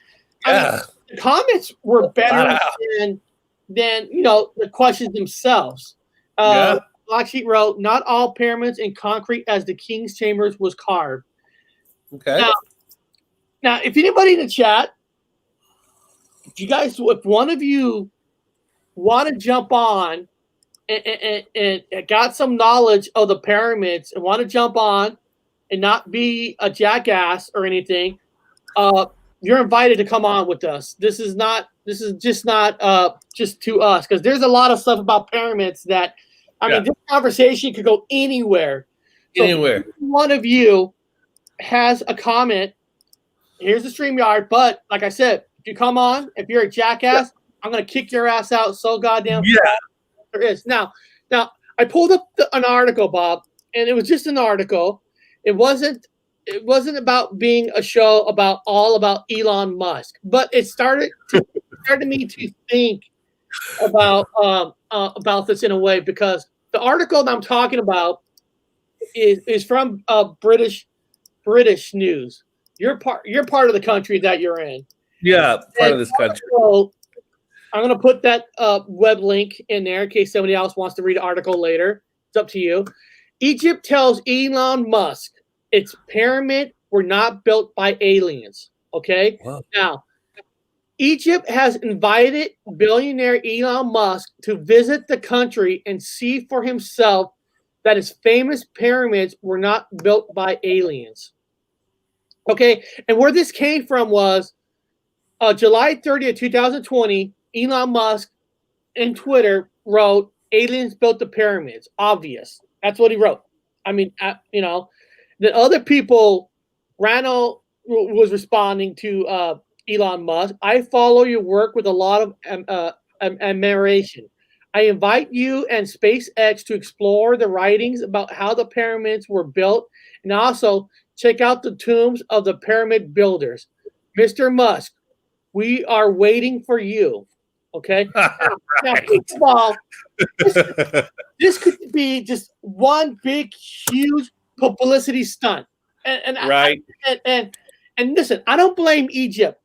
the comments were better than the questions themselves. Black Sheep wrote, "Not all pyramids in concrete as the king's chambers was carved." Okay. Now, if anybody in the chat, if one of you want to jump on and got some knowledge of the pyramids and want to jump on and not be a jackass or anything, you're invited to come on with us. This is just not just to us, because there's a lot of stuff about pyramids that, I mean, this conversation could go anywhere. So if one of you has a comment, here's the StreamYard. But like I said, if you come on, if you're a jackass, I'm gonna kick your ass out so goddamn fast. There is. Now I pulled up an article, Bob, and it was just an article. It wasn't about being a show about Elon Musk, but it started me to think about this in a way, because the article that I'm talking about is from British news. You're part of the country that you're in. Yeah, part of this country. I'm going to put that web link in there in case somebody else wants to read the article later. It's up to you. Egypt tells Elon Musk its pyramid were not built by aliens. Okay? Wow. Now, Egypt has invited billionaire Elon Musk to visit the country and see for himself that his famous pyramids were not built by aliens. Okay? And where this came from was July 30th, 2020, Elon Musk in Twitter wrote, "Aliens built the pyramids." Obvious. That's what he wrote. I mean, the other people, Rano was responding to Elon Musk. "I follow your work with a lot of admiration. I invite you and SpaceX to explore the writings about how the pyramids were built, and also check out the tombs of the pyramid builders. Mr. Musk, we are waiting for you." Okay. Now, first of all, this could be just one big, huge publicity stunt. And listen, I don't blame Egypt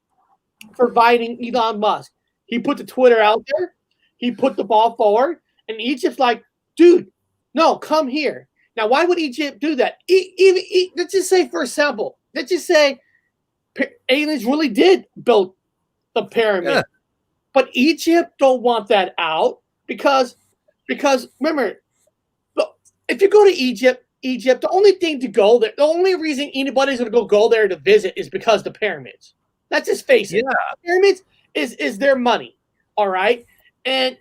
for inviting Elon Musk. He put the Twitter out there. He put the ball forward, and Egypt's like, "Dude, no, come here." Now, why would Egypt do that? Let's just say, for example, aliens really did build the pyramid. Yeah. But Egypt don't want that out because remember, if you go to Egypt, the only thing to go there, the only reason anybody's going to go there to visit is because the pyramids. Let's just face it. Yeah. Pyramids is their money, all right? And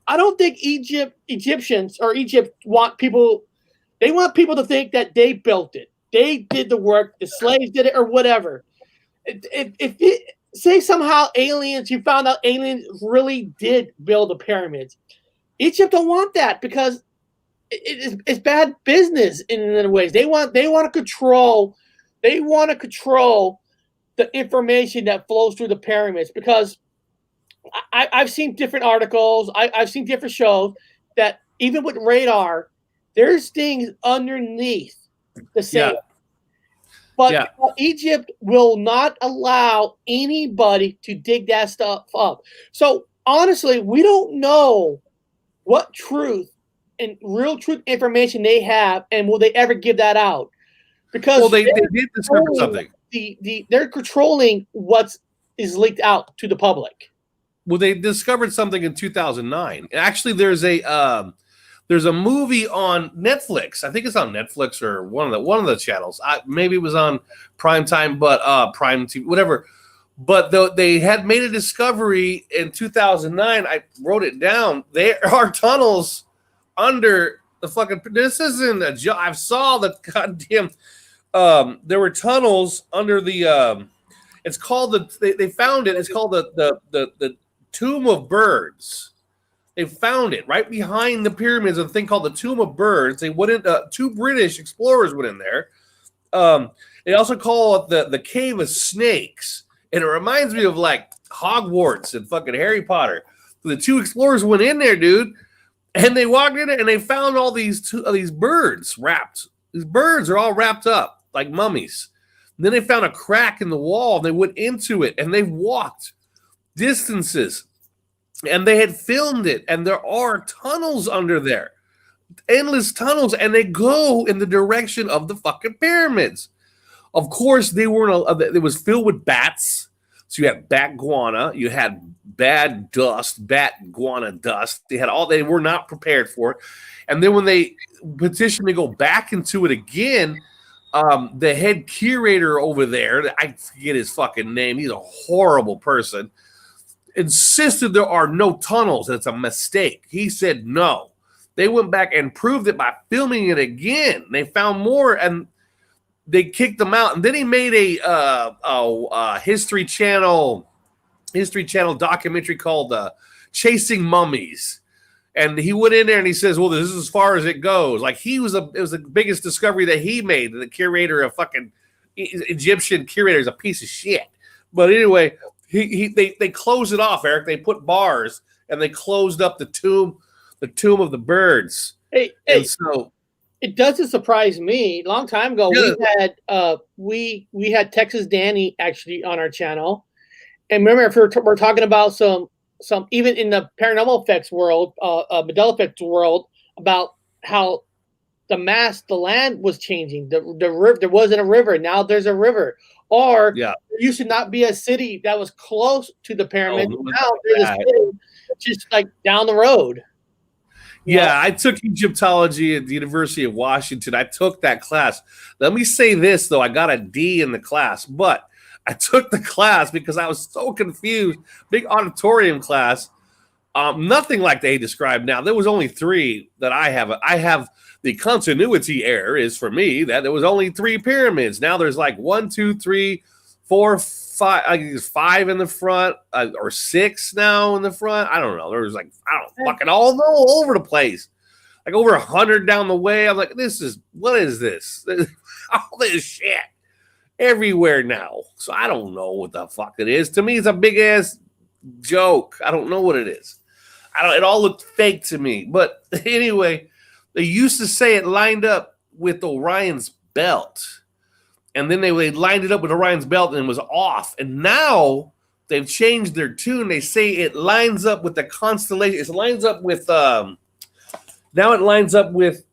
I don't think Egyptians or Egypt want people They want people to think that they built it. They did the work. The slaves did it, or whatever. Say somehow you found out aliens really did build the pyramids. Egypt don't want that because it's bad business in many ways. They want to control. They want to control the information that flows through the pyramids because I've seen different articles. I've seen different shows that even with radar, there's things underneath the sand. But Egypt will not allow anybody to dig that stuff up. So honestly, we don't know what truth and real truth information they have, and will they ever give that out? Because they did discover something. They're controlling what is leaked out to the public. Well, they discovered something in 2009. Actually, there's a movie on Netflix. I think it's on Netflix or one of the channels. Maybe it was on Primetime, but Prime TV, whatever. But they had made a discovery in 2009. I wrote it down. There are tunnels under the fucking. This isn't a joke. I saw the goddamn. There were tunnels under the. It's called They found it. It's called the Tomb of Birds. They found it right behind the pyramids. A thing called the Tomb of Birds. They went in. Two British explorers went in there. They also call it the Cave of Snakes, and it reminds me of like Hogwarts and fucking Harry Potter. The two explorers went in there, dude, and they walked in it and they found all these birds wrapped. These birds are all wrapped up like mummies. And then they found a crack in the wall. And they went into it and they walked distances. And they had filmed it, and there are tunnels under there, endless tunnels, and they go in the direction of the fucking pyramids. Of course, it was filled with bats. So you had bat guana, you had bad dust, bat guana dust. They were not prepared for it. And then when they petitioned to go back into it again, the head curator over there, I forget his fucking name, he's a horrible person, insisted there are no tunnels. It's a mistake. He said no. They went back and proved it by filming it again. They found more and they kicked them out. And then he made a History Channel documentary called Chasing Mummies. And he went in there and he says, well, this is as far as it goes. Like it was the biggest discovery that he made. The curator, a fucking Egyptian curator, is a piece of shit. But anyway, they closed it off, Eric. They put bars and they closed up the tomb of the birds. Hey, so it doesn't surprise me. A long time ago, we had Texas Danny actually on our channel, and remember, if we're talking about some even in the paranormal effects world, Mandela effects world, about how the land was changing. The river, there wasn't a river, now there's a river. Or there used to not be a city that was close to the pyramid. Now there's a city just like down the road. Yeah, I took Egyptology at the University of Washington. I took that class. Let me say this, though. I got a D in the class, but I took the class because I was so confused. Big auditorium class. Nothing like they described now. There was only 3 that I have. I have the continuity error is for me that there was only 3 pyramids. Now there's like 1, 2, 3, 4, 5. I think there's 5 in the front or 6 now in the front. I don't know. There was like, fucking all over the place. Like over 100 down the way. I'm like, what is this? All this shit everywhere now. So I don't know what the fuck it is. To me, it's a big ass joke. I don't know what it is. It all looked fake to me. But anyway, they used to say it lined up with Orion's belt. And then they lined it up with Orion's belt and it was off. And now they've changed their tune. They say it lines up with the constellation. It lines up with now it lines up with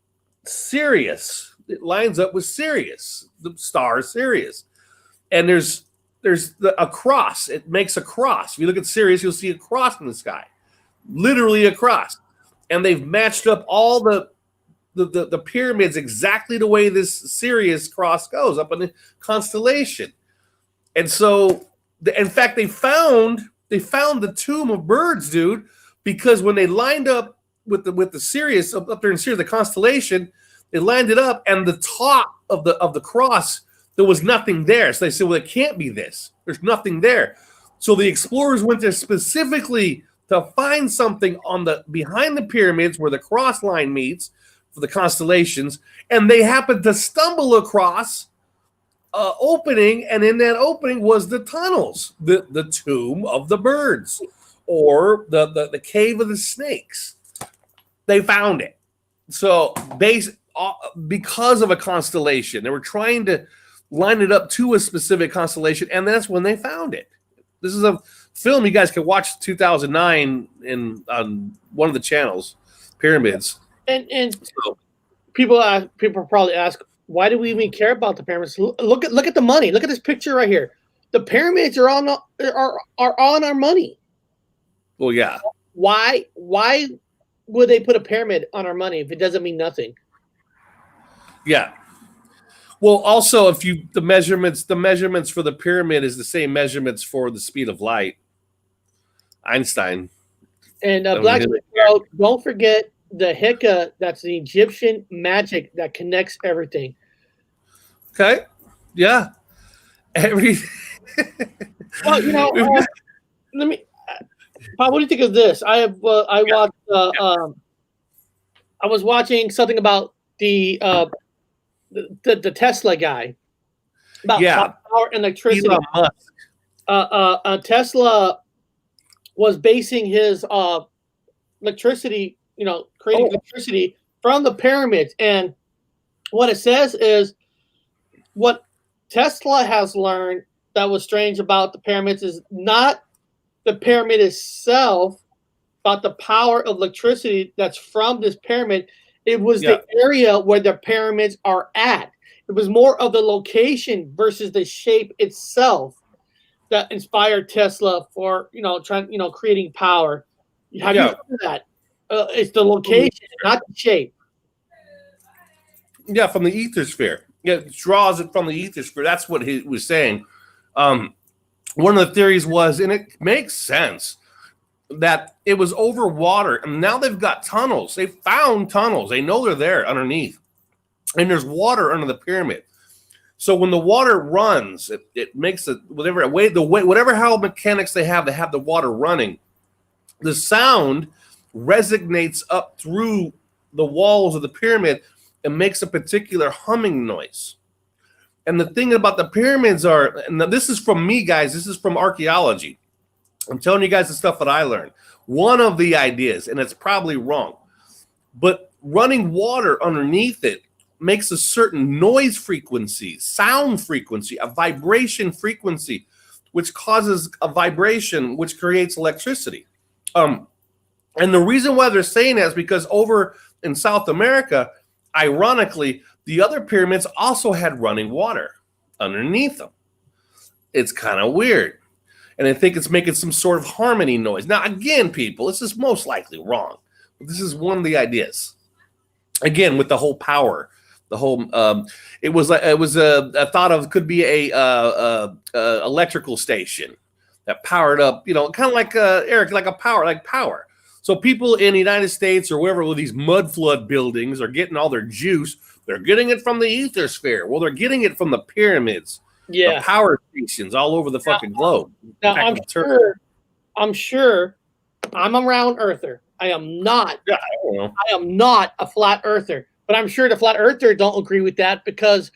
Sirius. It lines up with Sirius, the star Sirius. And there's a cross. It makes a cross. If you look at Sirius, you'll see a cross in the sky. Literally a cross. And they've matched up all the pyramids exactly the way this Sirius cross goes up in the constellation. And so, in fact, they found the Tomb of Birds, dude, because when they lined up with the Sirius up there in Sirius, the constellation, It landed up, and the top of the cross, there was nothing there. So they said, well, it can't be this. There's nothing there. So the explorers went there specifically to find something on the behind the pyramids where the cross line meets for the constellations, and they happened to stumble across opening, and in that opening was the tunnels, the tomb of the birds, or the cave of the snakes. They found it. So because of a constellation, they were trying to line it up to a specific constellation, and that's when they found it. This is a film you guys can watch 2009 on one of the channels, Pyramids. And so, people probably ask, why do we even care about the pyramids? Look at the money. Look at this picture right here. The pyramids are on our money. Well, yeah. Why would they put a pyramid on our money if it doesn't mean nothing? Yeah. Well, also, if the measurements for the pyramid is the same measurements for the speed of light. Einstein. And Black, don't forget the Hika. That's the Egyptian magic that connects everything. Okay. Yeah. Well, let me. Bob, what do you think of this? I watched. I was watching something about the Tesla guy about power and electricity. Elon Musk. Tesla was basing his electricity, creating electricity from the pyramids. And what it says is what Tesla has learned that was strange about the pyramids is not the pyramid itself, but the power of electricity that's from this pyramid. It was the area where the pyramids are at. It was more of the location versus the shape itself that inspired Tesla for creating power. How do you do that? It's the location, not the shape. Yeah, from the ether sphere. Yeah, it draws it from the ether sphere. That's what he was saying. One of the theories was, and it makes sense, that it was over water, and now they've got tunnels. They found tunnels. They know they're there underneath, and there's water under the pyramid. So when the water runs, it makes it whatever how mechanics they have the water running. The sound resonates up through the walls of the pyramid and makes a particular humming noise. And the thing about the pyramids and this is from me, guys. This is from archaeology. I'm telling you guys the stuff that I learned. One of the ideas, and it's probably wrong, but running water underneath it makes a certain noise frequency, sound frequency, a vibration frequency, which causes a vibration, which creates electricity. And the reason why they're saying that is because over in South America, ironically, the other pyramids also had running water underneath them. It's kind of weird. And I think it's making some sort of harmony noise. Now, again, people, this is most likely wrong. But this is one of the ideas. Again, with the whole power, the whole it was a thought of could be a electrical station that powered up, kind of like Eric, like power. So people in the United States or wherever with these mud flood buildings are getting all their juice. They're getting it from the ether sphere. Well, they're getting it from the pyramids. Yeah, the power stations all over the fucking globe. Now, I'm sure I'm a round earther. I am not. Yeah, I am not a flat earther. But I'm sure the flat earther don't agree with that because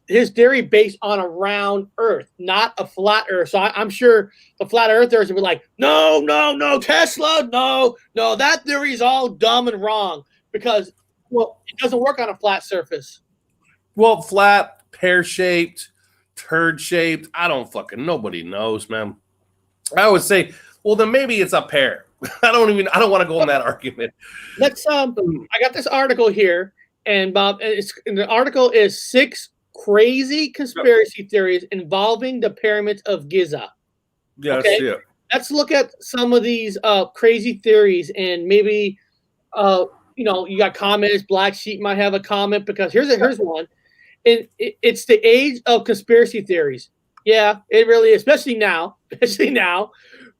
his theory based on a round earth, not a flat earth. So I'm sure the flat earthers would be like, no, Tesla, no, that theory is all dumb and wrong because it doesn't work on a flat surface. Well, flat, pear-shaped, turd-shaped. Nobody knows, man. I would say, well, then maybe it's a pear. I don't want to go on that argument. Let's I got this article here, and Bob, the article is 6 crazy conspiracy theories involving the pyramids of Giza. Yes, okay? Yeah. Let's look at some of these crazy theories, and maybe you got comments. Black Sheep might have a comment because here's one. And it's the age of conspiracy theories. Yeah, it really is, especially now.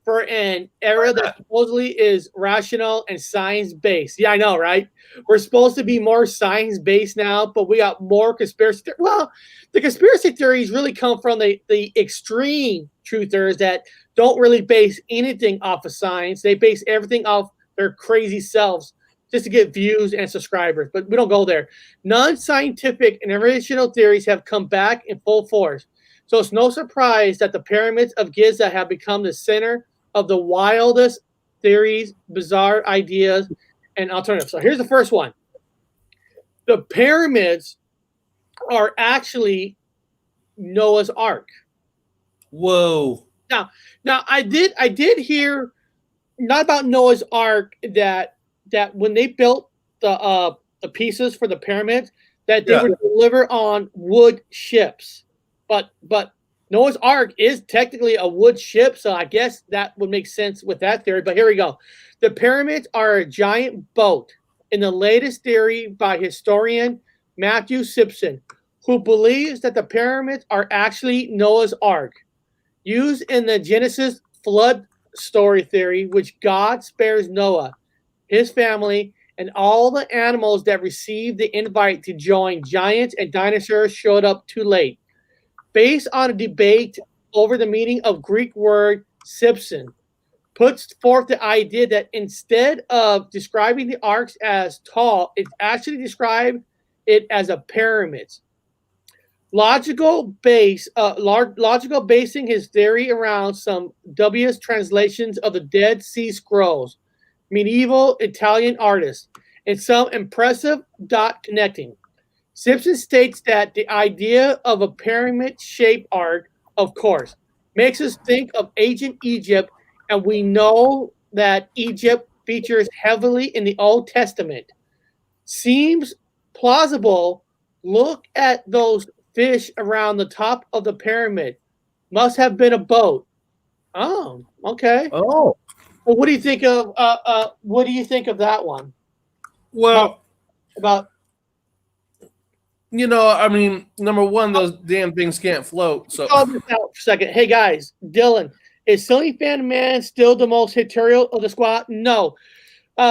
for an era that supposedly is rational and science-based. Yeah, I know, right? We're supposed to be more science-based now, but we got more conspiracy theories. Well, the conspiracy theories really come from the extreme truthers that don't really base anything off of science. They base everything off their crazy selves just to get views and subscribers, but we don't go there. Non-scientific and original theories have come back in full force. So it's no surprise that the pyramids of Giza have become the center of the wildest theories, bizarre ideas, and alternatives. So here's the first one. The pyramids are actually Noah's Ark. Whoa. Now I did hear not about Noah's Ark that when they built the pieces for the pyramids that they would deliver on wood ships. But Noah's Ark is technically a wood ship, so I guess that would make sense with that theory. But here we go. The pyramids are a giant boat in the latest theory by historian Matthew Simpson, who believes that the pyramids are actually Noah's Ark, used in the Genesis flood story theory, which God spares Noah, his family, and all the animals that received the invite to join giants and dinosaurs showed up too late. Based on a debate over the meaning of Greek word Simpson, puts forth the idea that instead of describing the arcs as tall, it actually described it as a pyramid. Logical basing his theory around some dubious translations of the Dead Sea Scrolls, medieval Italian artists, and some impressive dot connecting. Simpson states that the idea of a pyramid-shaped ark, of course, makes us think of ancient Egypt, and we know that Egypt features heavily in the Old Testament. Seems plausible. Look at those fish around the top of the pyramid. Must have been a boat. Oh, okay. Oh. Well, what do you think of that one? Well, about I mean, number one, those damn things can't float. So call this out for a second. Hey guys, Dylan, is Silly Fan Man still the most material of the squad? No.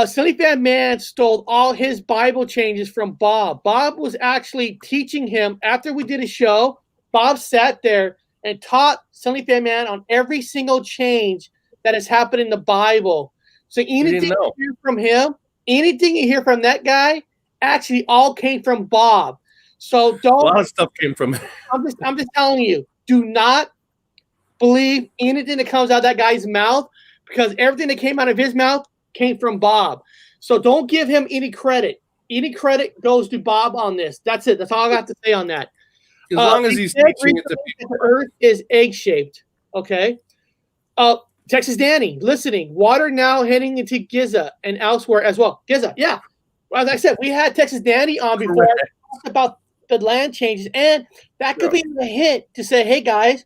Silly Fan Man stole all his Bible changes from Bob. Bob was actually teaching him after we did a show. Bob sat there and taught Silly Fan Man on every single change that has happened in the Bible. So anything you hear from him, anything you hear from that guy, actually all came from Bob. So don't. A lot of stuff came from. I'm just telling you. Do not believe anything that comes out of that guy's mouth, because everything that came out of his mouth came from Bob. So don't give him any credit. Any credit goes to Bob on this. That's it. That's all I got to say on that. As long as he's teaching it to people. The Earth is egg-shaped. Okay. Texas Danny, listening. Water now heading into Giza and elsewhere as well. Giza, yeah. Well, as I said, we had Texas Danny on before. Correct. Talked about the land changes, and that could be a hint to say, hey guys,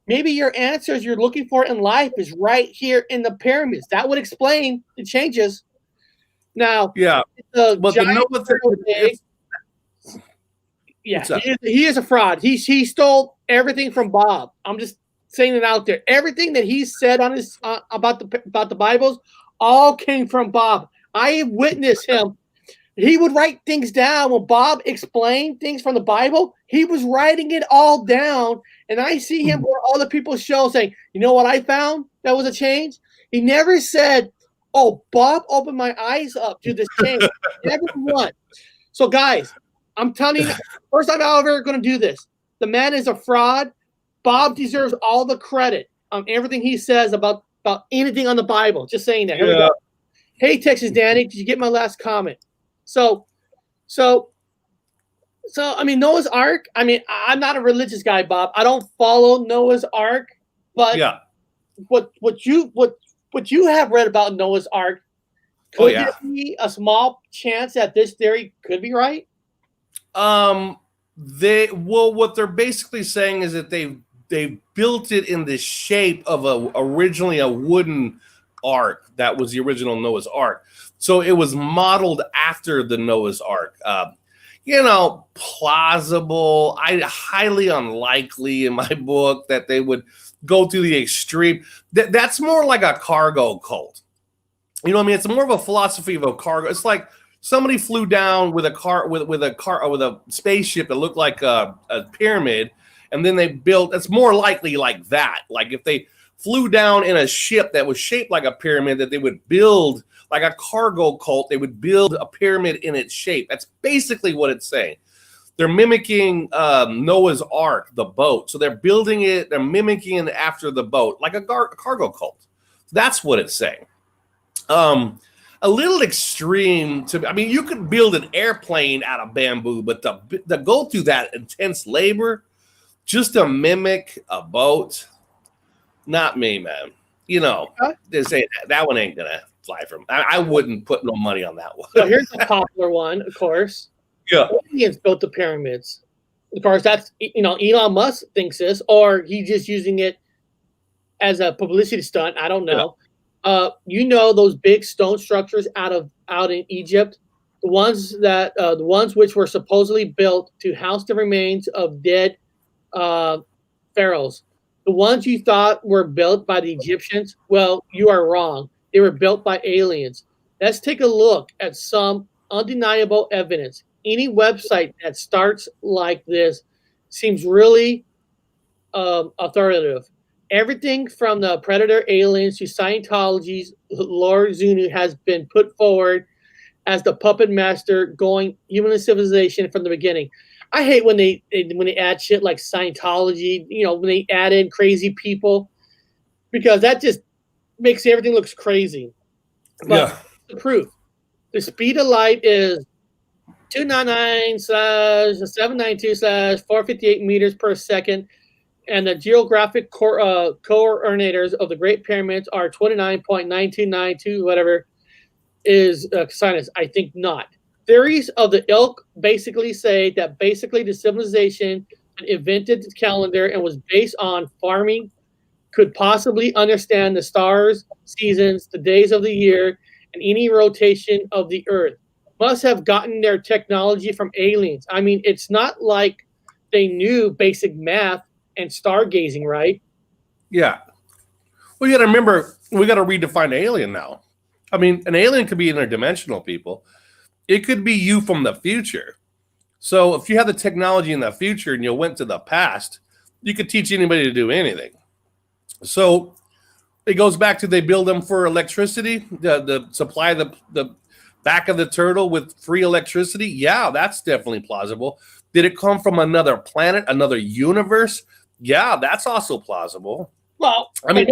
maybe your answers you're looking for in life is right here in the pyramids. That would explain the changes. Now, yeah, but the Noah thing, he is a fraud. He stole everything from Bob. I'm just saying it out there. Everything that he said on his about the Bibles all came from Bob. I witnessed him. He would write things down when Bob explained things from the Bible. He was writing it all down, and I see him on all the people's shows saying, "You know what I found? That was a change." He never said, "Oh, Bob opened my eyes up to this change." Never once. So, guys, I'm telling you, first time I'm ever going to do this. The man is a fraud. Bob deserves all the credit on everything he says about anything on the Bible. Just saying that. Here we go. Hey, Texas Danny, did you get my last comment? So, I mean, Noah's Ark. I mean, I'm not a religious guy, Bob. I don't follow Noah's Ark, but what you have read about Noah's Ark, could there be a small chance that this theory could be right? What they're basically saying is that they built it in the shape of originally a wooden ark that was the original Noah's Ark. So it was modeled after the Noah's Ark. plausible. Highly unlikely in my book that they would go to the extreme. That's more like a cargo cult. You know what I mean? It's more of a philosophy of a cargo. It's like somebody flew down with a spaceship that looked like a pyramid, and then they built. It's more likely like that. Like if they flew down in a ship that was shaped like a pyramid, that they would build like a cargo cult. They would build a pyramid in its shape. That's basically what it's saying. They're mimicking Noah's Ark, the boat. So they're building it. They're mimicking it after the boat, like a cargo cult. That's what it's saying. A little extreme you could build an airplane out of bamboo, but to go through that intense labor just to mimic a boat, not me, man. That one ain't gonna fly from. I wouldn't put no money on that one. So here's a popular one, of course. Yeah, aliens built the pyramids. Of course, that's Elon Musk thinks this, or he's just using it as a publicity stunt. I don't know. Yeah. Those big stone structures out in Egypt, the ones which were supposedly built to house the remains of dead pharaohs. The ones you thought were built by the Egyptians, well, you are wrong. They were built by aliens. Let's take a look at some undeniable evidence. Any website that starts like this seems really authoritative. Everything from the predator aliens to Scientology's Lord Zunu has been put forward as the puppet master going human civilization from the beginning. I hate when they add shit like Scientology, when they add in crazy people, because that just makes everything looks crazy. But the proof. The speed of light is 299/792/458 meters per second. And the geographic coordinates of the Great Pyramids are 29.9292, whatever is sinus. I think not. Theories of the ilk basically say that the civilization that invented the calendar and was based on farming could possibly understand the stars, seasons, the days of the year, and any rotation of the earth. Must have gotten their technology from aliens. I mean, it's not like they knew basic math and stargazing, right? Yeah. Well, you got to remember, we got to redefine alien now. I mean, an alien could be interdimensional, people. It could be you from the future. So if you have the technology in the future and you went to the past, you could teach anybody to do anything. So it goes back to they build them for electricity, the supply the back of the turtle with free electricity. Yeah, that's definitely plausible. Did it come from another planet, another universe? Yeah, that's also plausible. Well, I mean,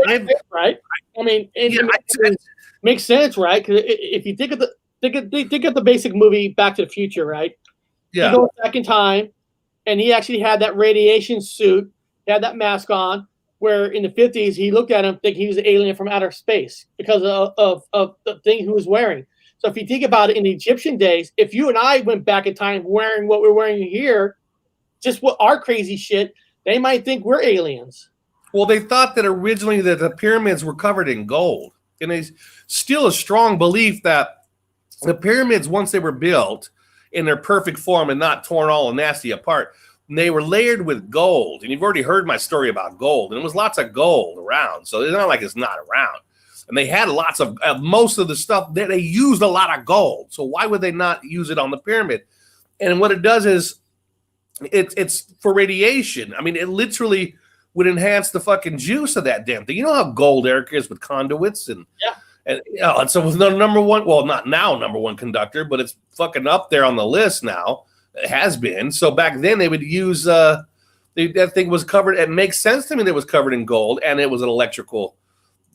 right? I mean, it makes sense, right? Because if you think of the basic movie Back to the Future, right? Yeah. He goes back in time, and he actually had that radiation suit, he had that mask on, where in the 50s he looked at him thinking he was an alien from outer space because of the thing he was wearing. So if you think about it, in the Egyptian days, if you and I went back in time wearing what we're wearing here, just what our crazy shit, they might think we're aliens. Well, they thought that originally that the pyramids were covered in gold. And there's still a strong belief that the pyramids, once they were built in their perfect form and not torn all nasty apart, they were layered with gold. And you've already heard my story about gold. And there was lots of gold around. So it's not like it's not around. And they had lots of, most of the stuff, they used a lot of gold. So why would they not use it on the pyramid? And what it does is, it's for radiation. I mean, it literally would enhance the fucking juice of that damn thing. You know how gold, Eric, is with conduits? And so with the number one, well, not now number one conductor, but it's fucking up there on the list now. It has been. So back then they would use, that thing was covered. It makes sense to me that it was covered in gold, and it was an electrical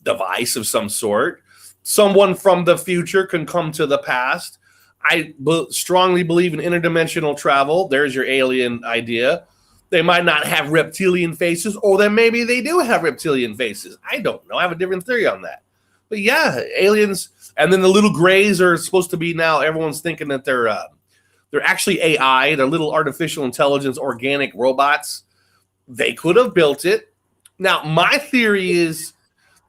device of some sort. Someone from the future can come to the past. I strongly believe in interdimensional travel. There's your alien idea. They might not have reptilian faces, or then maybe they do have reptilian faces. I don't know. I have a different theory on that. But yeah, aliens. And then the little grays are supposed to be, now everyone's thinking that they're actually AI. They're little artificial intelligence, organic robots. They could have built it. Now, my theory is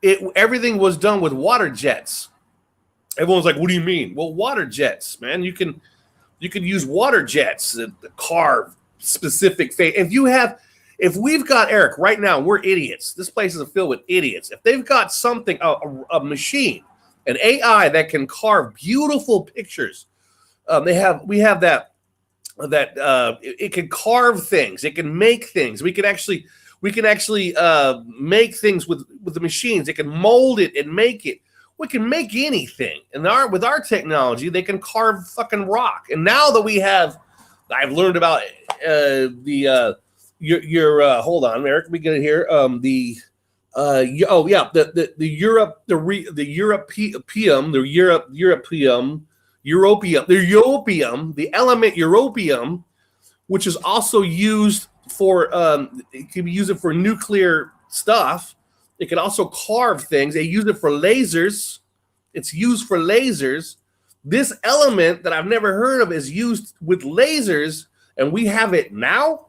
everything was done with water jets. Everyone's like, what do you mean? Well, water jets, man. You can You could use water jets to carve specific face. If we've got Eric right now, we're idiots. This place is filled with idiots. If they've got something, a machine, an AI that can carve beautiful pictures, we have that it can carve things. It can make things. We can actually make things with the machines. It can mold it and make it. We can make anything. And with our technology, they can carve fucking rock. And now that I've learned about hold on, Eric, we get it here. The element europium, which is also used for it can be used for nuclear stuff. It can also carve things. They use it for lasers. It's used for lasers. This element that I've never heard of is used with lasers, and we have it now.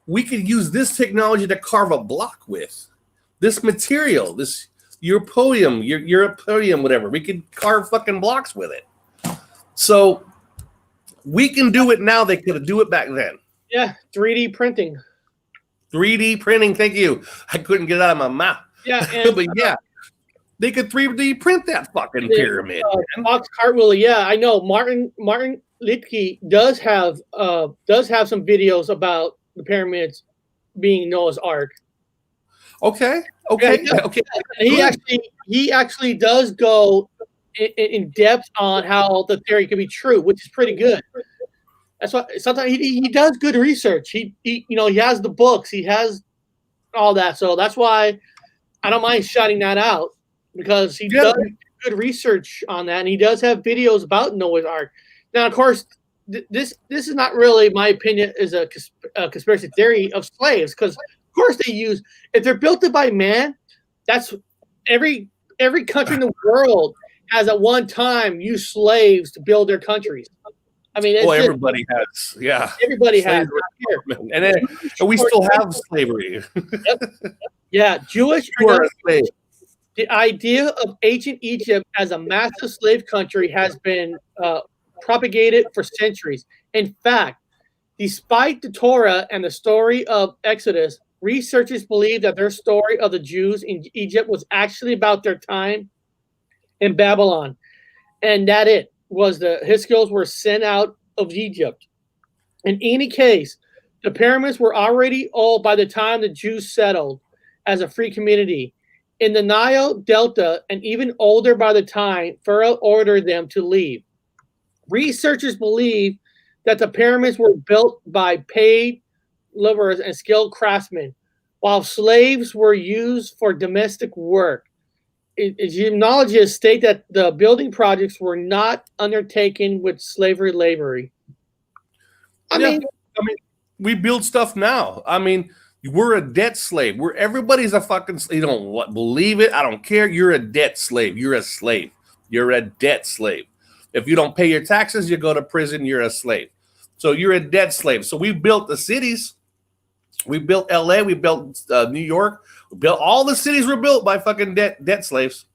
We could use this technology to carve a block with. This material, this europium, whatever. We could carve fucking blocks with it. So we can do it now. They could do it back then. Yeah, 3D printing. 3D printing, thank you. I couldn't get it out of my mouth. Yeah, and, but yeah, they could 3D print that fucking pyramid. Fox Cartwheel, yeah, I know. Martin Littke does have some videos about the pyramids being Noah's Ark. Okay. He actually does go in depth on how the theory can be true, which is pretty good. That's why sometimes he does good research. He has the books, he has all that. So that's why I don't mind shouting that out, because he does good research on that, and he does have videos about Noah's Ark. Now, of course, this is not really, my opinion, is a conspiracy theory of slaves, because of course if they're built by man, that's every country in the world has at one time used slaves to build their countries. I mean, everybody has, yeah. Everybody has. And we still have slavery. Yep. Yeah, Jewish. The idea of ancient Egypt as a massive slave country has been propagated for centuries. In fact, despite the Torah and the story of Exodus, researchers believe that their story of the Jews in Egypt was actually about their time in Babylon, and that his skills were sent out of Egypt. In any case, the pyramids were already old by the time the Jews settled as a free community in the Nile Delta, and even older by the time Pharaoh ordered them to leave. Researchers believe that the pyramids were built by paid laborers and skilled craftsmen, while slaves were used for domestic work. Egyptologists state that the building projects were not undertaken with slavery labor. I mean, we build stuff now. I mean, we're a debt slave. Everybody's a fucking slave. You don't believe it? I don't care. You're a debt slave. You're a slave. You're a debt slave. If you don't pay your taxes, you go to prison. You're a slave. So you're a debt slave. So we built the cities. We built LA. We built New York. We built all the cities were built by fucking debt slaves.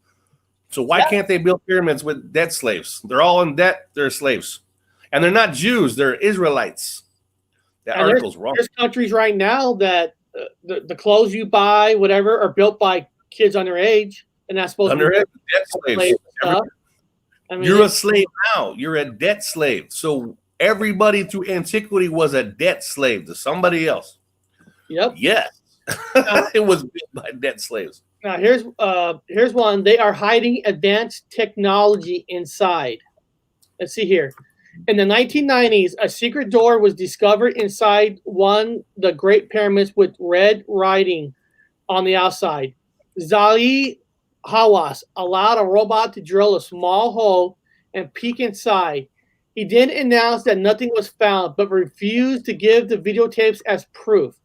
So why can't they build pyramids with debt slaves? They're all in debt. They're slaves. And they're not Jews. They're Israelites. That article's wrong. There's countries right now that the clothes you buy, whatever, are built by kids underage, and that's supposed to be debt slaves. You're a slave now. You're a debt slave. So everybody through antiquity was a debt slave to somebody else. Yep. Yes. It was built by debt slaves. Now here's one. They are hiding advanced technology inside. Let's see here. In the 1990s, a secret door was discovered inside the Great Pyramids with red writing on the outside. Zali Hawass allowed a robot to drill a small hole and peek inside. He then announced that nothing was found, but refused to give the videotapes as proof.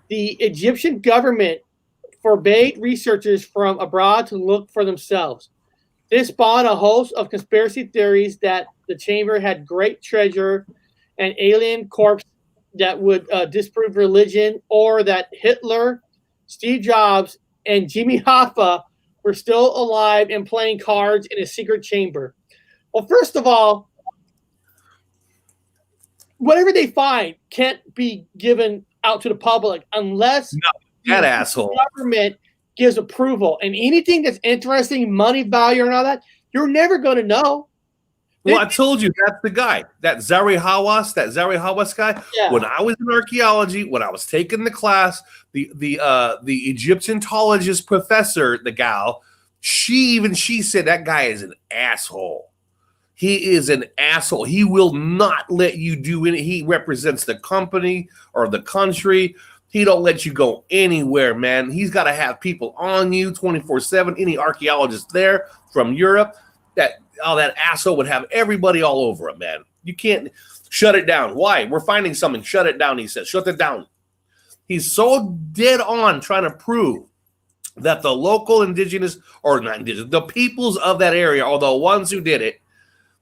The Egyptian government forbade researchers from abroad to look for themselves. This spawned a host of conspiracy theories that the chamber had great treasure and alien corpse that would disprove religion, or that Hitler, Steve Jobs, and Jimmy Hoffa were still alive and playing cards in a secret chamber. Well, first of all, whatever they find can't be given out to the public unless that asshole the government gives approval. And anything that's interesting, money value and all that, you're never going to know. Well, I told you that's the guy, that Zari Hawass guy. Yeah. When I was in archaeology, when I was taking the class, the Egyptologist professor, the gal, she said that guy is an asshole. He is an asshole. He will not let you do any. He represents the company or the country. He don't let you go anywhere, man. He's got to have people on you 24/7. Any archaeologist there from Europe, that asshole would have everybody all over him, man. You can't shut it down. Why? We're finding something. Shut it down, he says. Shut it down. He's so dead on trying to prove that the local indigenous, or not indigenous, the peoples of that area are the ones who did it.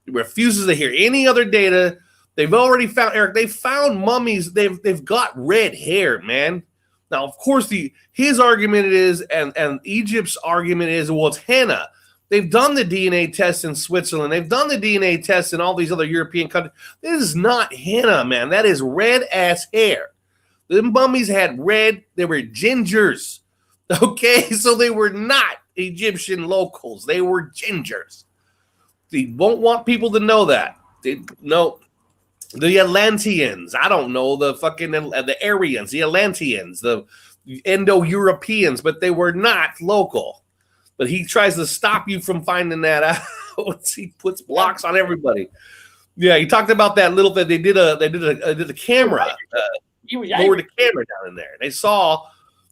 He refuses to hear any other data. They've already found, Eric, they found mummies. They've got red hair, man. Now, of course, his argument is, and Egypt's argument is, well, it's henna. They've done the DNA test in Switzerland. They've done the DNA test in all these other European countries. This is not henna, man. That is red-ass hair. The mummies had red. They were gingers. Okay? So they were not Egyptian locals. They were gingers. They won't want people to know that. No. The Atlanteans. I don't know. The Aryans. The Atlanteans. The Indo-Europeans. But they were not local. But he tries to stop you from finding that out. He puts blocks on everybody. Yeah, he talked about that little thing. They did a camera, lowered the camera down in there. They saw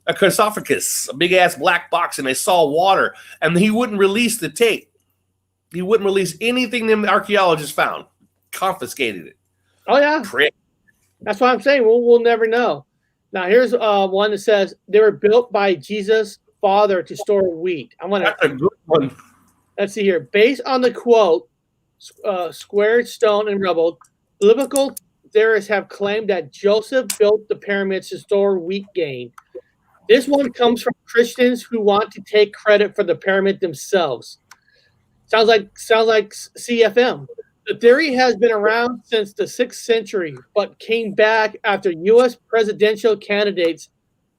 a sarcophagus, a big ass black box, and they saw water. And he wouldn't release the tape. He wouldn't release anything the archaeologists found. Confiscated it. Oh yeah, Prick. That's what I'm saying. We'll never know. Now here's one that says they were built by Giza's father to store wheat. That's a good one. Let's see here. Based on the quote, squared stone and rubble, biblical theorists have claimed that Joseph built the pyramids to store wheat grain. This one comes from Christians who want to take credit for the pyramid themselves. Sounds like CFM. The theory has been around since the 6th century, but came back after U.S. presidential candidates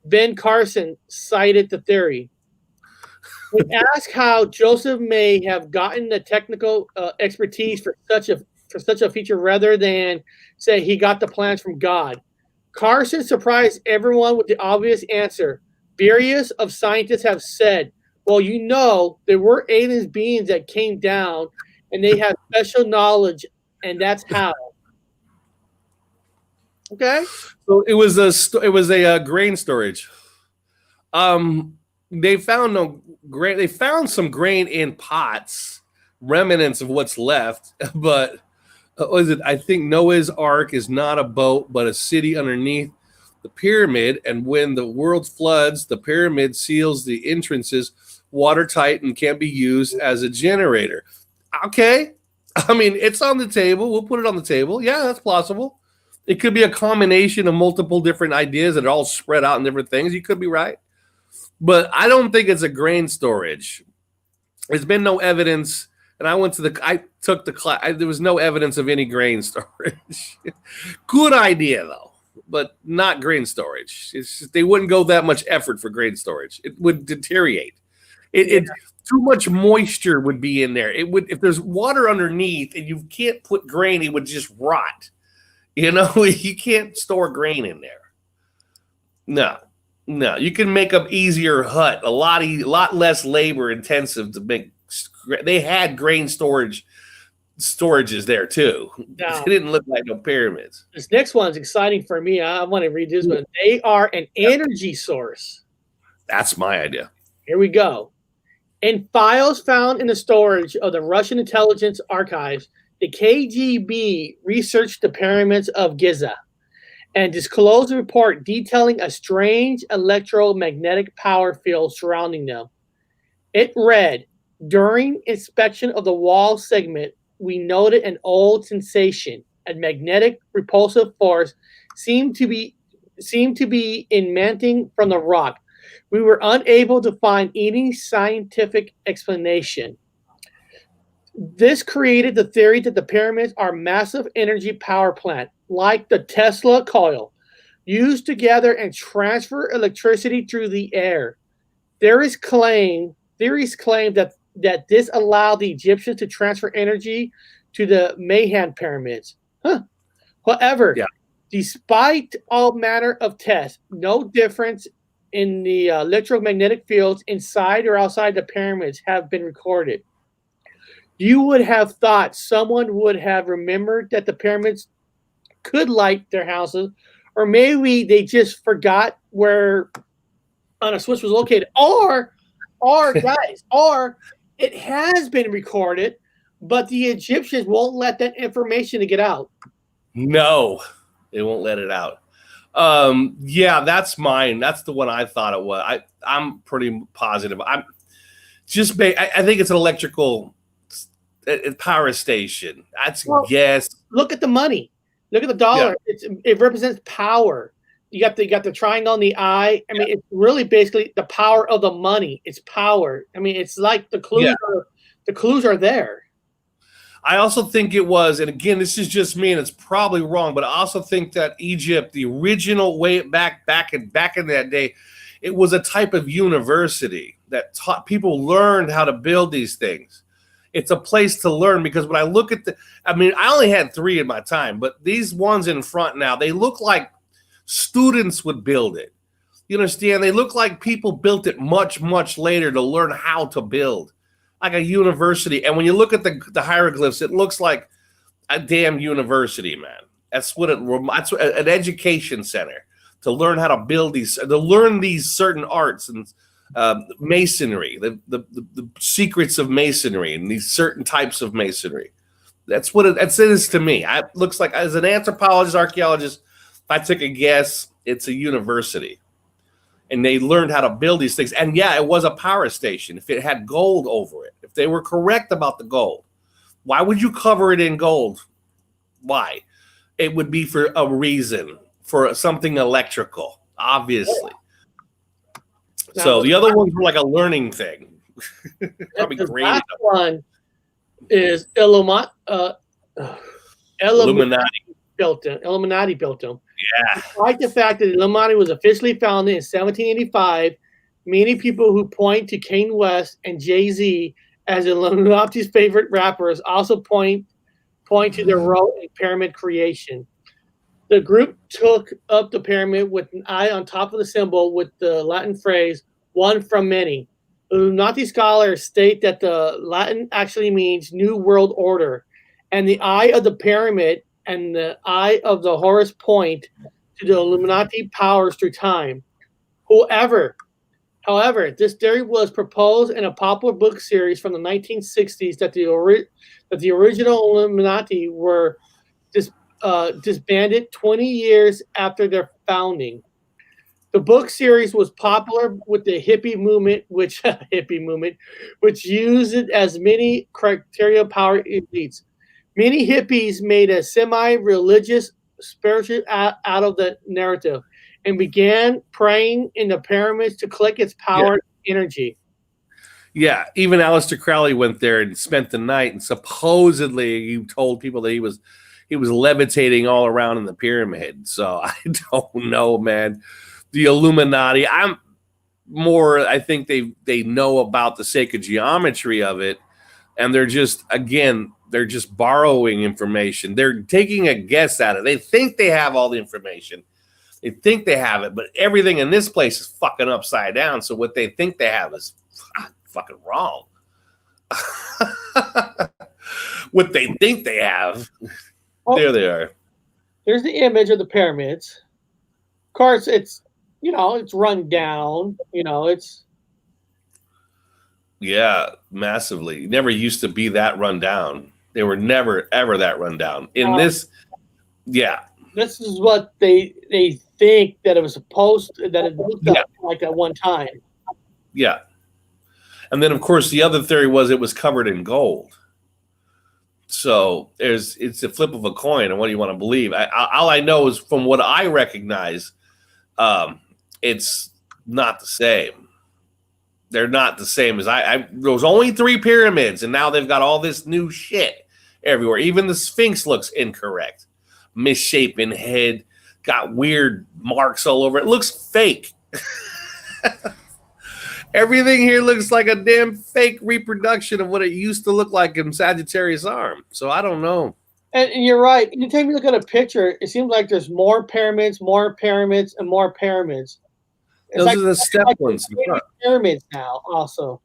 Ben Carson cited the theory. When asked how Joseph may have gotten the technical expertise for such a feature rather than say he got the plans from God, Carson surprised everyone with the obvious answer. Various of scientists have said, well, there were alien beings that came down and they have special knowledge, and that's how. Okay. So it was a grain storage. They found no grain. They found some grain in pots, remnants of what's left. But I think Noah's Ark is not a boat, but a city underneath the pyramid. And when the world floods, the pyramid seals the entrances watertight and can be used as a generator. Okay. I mean, it's on the table. We'll put it on the table. Yeah, that's plausible. It could be a combination of multiple different ideas that are all spread out in different things. You could be right. But I don't think it's a grain storage. There's been no evidence. And I took the class. There was no evidence of any grain storage. Good idea, though, but not grain storage. It's just, they wouldn't go that much effort for grain storage. It would deteriorate. Too much moisture would be in there. It would, if there's water underneath and you can't put grain, it would just rot. You can't store grain in there. No. You can make up easier hut, a lot less labor intensive to make. They had grain storages there too. No. They didn't look like no pyramids. This next one's exciting for me. I want to read this one. They are an energy source. That's my idea. Here we go. In files found in the storage of the Russian intelligence archives, the KGB researched the pyramids of Giza and disclosed a report detailing a strange electromagnetic power field surrounding them. It read, during inspection of the wall segment, we noted an old sensation. A magnetic repulsive force seemed to be emanating from the rock. We were unable to find any scientific explanation. This created the theory that the pyramids are massive energy power plant, like the Tesla coil, used to gather and transfer electricity through the air. Theories claim that this allowed the Egyptians to transfer energy to the Mahan pyramids. However, despite all manner of tests, no difference in the electromagnetic fields inside or outside the pyramids have been recorded. You would have thought someone would have remembered that the pyramids could light their houses, or maybe they just forgot where on a switch was located, or guys, or it has been recorded, but the Egyptians won't let that information to get out. No, they won't let it out. Yeah, that's mine. That's the one I thought it was. I'm pretty positive. I think it's an electrical power station. Yes. Look at the money. Look at the dollar. Yeah. It represents power. You got the triangle on the eye. I mean, it's really basically the power of the money. It's power. I mean, it's like the clues are there. I also think it was, and again, this is just me, and it's probably wrong, but I also think that Egypt, the original way back in that day, it was a type of university that taught people learned how to build these things. It's a place to learn, because when I look at I only had 3 in my time, but these ones in front now, they look like students would build it. You understand? They look like people built it much, much later to learn how to build, like a university. And when you look at the hieroglyphs, it looks like a damn university, man. That's an education center to learn how to build to learn these certain arts and masonry, the secrets of masonry and these certain types of masonry. That's what it is to me. It looks like, as an anthropologist, archaeologist, if I took a guess, it's a university. And they learned how to build these things. And yeah, it was a power station. If it had gold over it, if they were correct about the gold, why would you cover it in gold? Why? It would be for a reason, for something electrical, obviously. Now, so the other ones were like a learning thing. Probably great. Last one is Illuminati built them. Illuminati built them. Yeah. Despite the fact that the Illuminati was officially founded in 1785, many people who point to Kanye West and Jay-Z as Illuminati's favorite rappers also point to their role in pyramid creation. The group took up the pyramid with an eye on top of the symbol with the Latin phrase, one from many. Illuminati scholars state that the Latin actually means New World Order, and the eye of the pyramid and the eye of the Horus point to the Illuminati powers through time. However, this theory was proposed in a popular book series from the 1960s that the original Illuminati were disbanded 20 years after their founding. The book series was popular with the hippie movement, which used it as many criteria power elites. Many hippies made a semi-religious spiritual out of the narrative and began praying in the pyramids to collect its power and energy. Yeah, even Aleister Crowley went there and spent the night, and supposedly he told people that he was levitating all around in the pyramid. So I don't know, man. The Illuminati, I think they know about the sacred geometry of it, and they're just borrowing information. They're taking a guess at it. They think they have all the information. They think they have it, but everything in this place is fucking upside down. So what they think they have is fucking wrong. What they think they have, there they are. Here's the image of the pyramids. Of course, it's run down. Yeah, massively. It never used to be that run down. They were never, ever that run down. This is what they think that it was that it looked like at one time. Yeah. And then, of course, the other theory was it was covered in gold. So it's a flip of a coin, and what do you want to believe? All I know is from what I recognize, it's not the same. They're not the same as there was only 3 pyramids, and now they've got all this new shit everywhere. Even the Sphinx looks incorrect. Misshapen head, got weird marks all over it. Looks fake. Everything here looks like a damn fake reproduction of what it used to look like in Sagittarius Arm. So I don't know. And you're right. Anytime you look at a picture, it seems like there's more pyramids, and more pyramids. It's Those are the step ones. Pyramids now, also.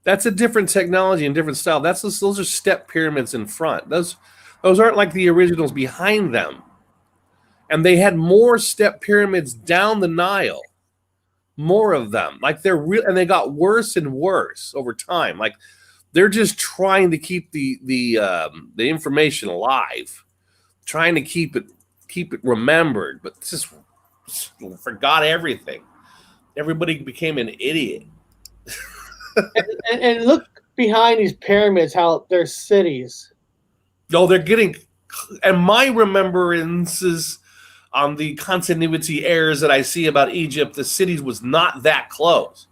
That's a different technology and different style. Those are step pyramids in front. Those aren't like the originals behind them. And they had more step pyramids down the Nile. More of them. Like they're real, and they got worse and worse over time. Like they're just trying to keep the information alive, trying to keep it remembered, but just forgot everything. Everybody became an idiot. and look behind these pyramids, how they're cities. No, they're getting, and my remembrances on the continuity errors that I see about Egypt, the cities was not that close.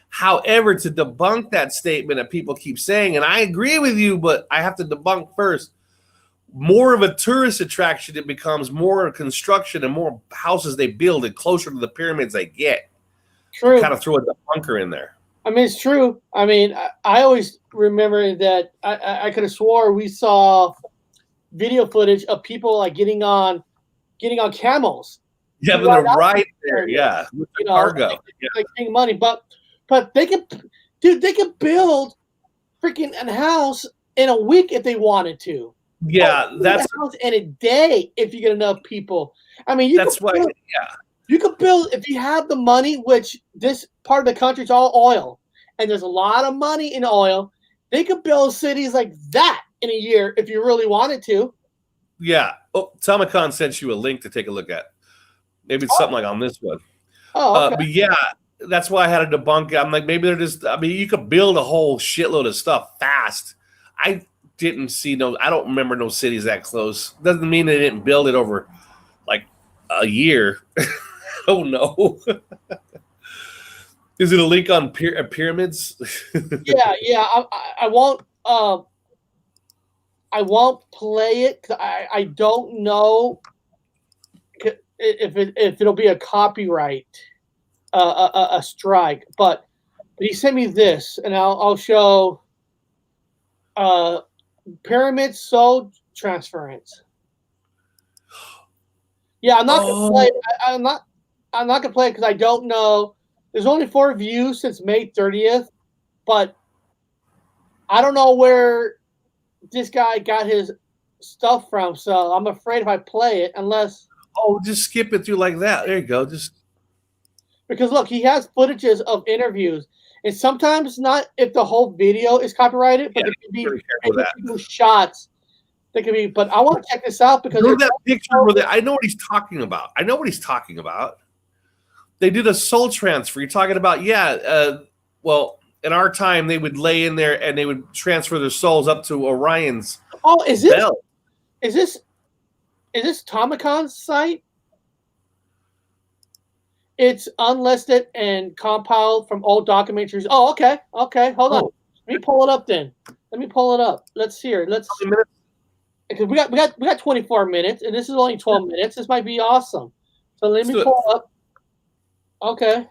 However, to debunk that statement that people keep saying, and I agree with you, but I have to debunk first, more of a tourist attraction it becomes, more construction and more houses they build, and closer to the pyramids they get. True. Kind of throw a debunker in there. I mean, it's true. I mean, I always remember that I could have swore we saw video footage of people like getting on camels. Yeah, but they're right there. Yeah, with the cargo. Like paying money, but they could build freaking a house in a week if they wanted to. Yeah, that's a house in a day if you get enough people. I mean, that's why. Yeah. You could build, if you have the money, which this part of the country is all oil, and there's a lot of money in oil, they could build cities like that in a year if you really wanted to. Yeah. Oh, Tamacon sent you a link to take a look at. Maybe it's something like on this one. Oh, okay. But yeah, that's why I had to debunk it. I'm like, maybe they're just, I mean, you could build a whole shitload of stuff fast. I don't remember no cities that close. Doesn't mean they didn't build it over like a year. Oh no! Is it a link on pyramids? yeah. I won't. I won't play it. I don't know if it'll be a copyright, a strike. But he sent me this, and I'll show. Pyramid soul transference. Yeah, I'm not gonna play it. I'm not gonna play it because I don't know. There's only 4 views since May 30th, but I don't know where this guy got his stuff from. So I'm afraid if I play it, unless just skip it through like that. There you go. Just because look, he has footages of interviews, and sometimes not if the whole video is copyrighted, but it could be shots. They could be. But I want to check this out because that picture where I know what he's talking about. They did a soul transfer. You're talking about, well, in our time, they would lay in there and they would transfer their souls up to Orion's belt. Is this Tomacon's site? It's unlisted and compiled from old documentaries. Oh, okay. Hold on. Let me pull it up then. Let's hear it. Because we got 24 minutes, and this is only 12 minutes. This might be awesome. So let me pull it up. Okay.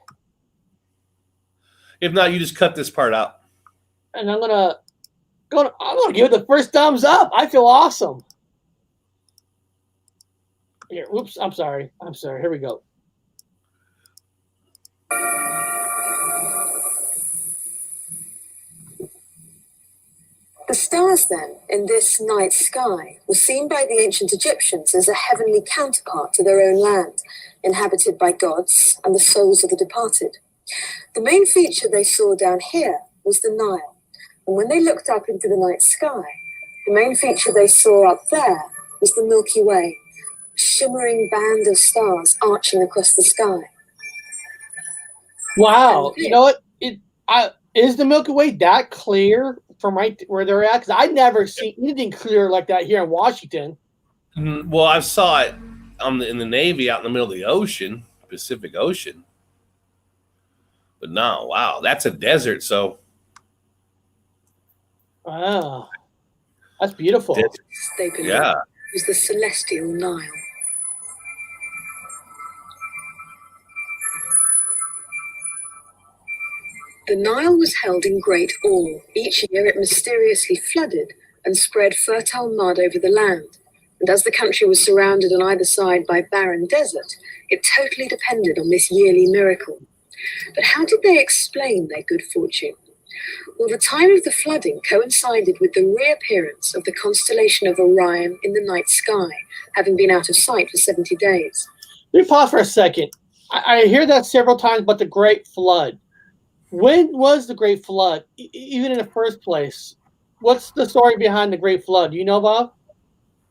If not, you just cut this part out. And I'm gonna give it the first thumbs up. I feel awesome. Here, whoops, I'm sorry. Here we go. The stars, then, in this night sky were seen by the ancient Egyptians as a heavenly counterpart to their own land, inhabited by gods and the souls of the departed. The main feature they saw down here was the Nile, and when they looked up into the night sky, the main feature they saw up there was the Milky Way, a shimmering band of stars arching across the sky. Wow, you know what? Is the Milky Way that clear from right where they're at? Because I've never seen anything clear like that here in Washington. Well, I saw it in the Navy out in the middle of the ocean, Pacific Ocean. But no, wow, that's a desert. So Wow, that's beautiful. They believe yeah, was the celestial Nile. The Nile was held in great awe. Each year it mysteriously flooded and spread fertile mud over the land. And as the country was surrounded on either side by barren desert, it totally depended on this yearly miracle. But how did they explain their good fortune? Well, the time of the flooding coincided with the reappearance of the constellation of Orion in the night sky, having been out of sight for 70 days. Let me pause for a second. I hear that several times about the Great Flood. When was the Great Flood, even in the first place? What's the story behind the Great Flood? Do you know, Bob?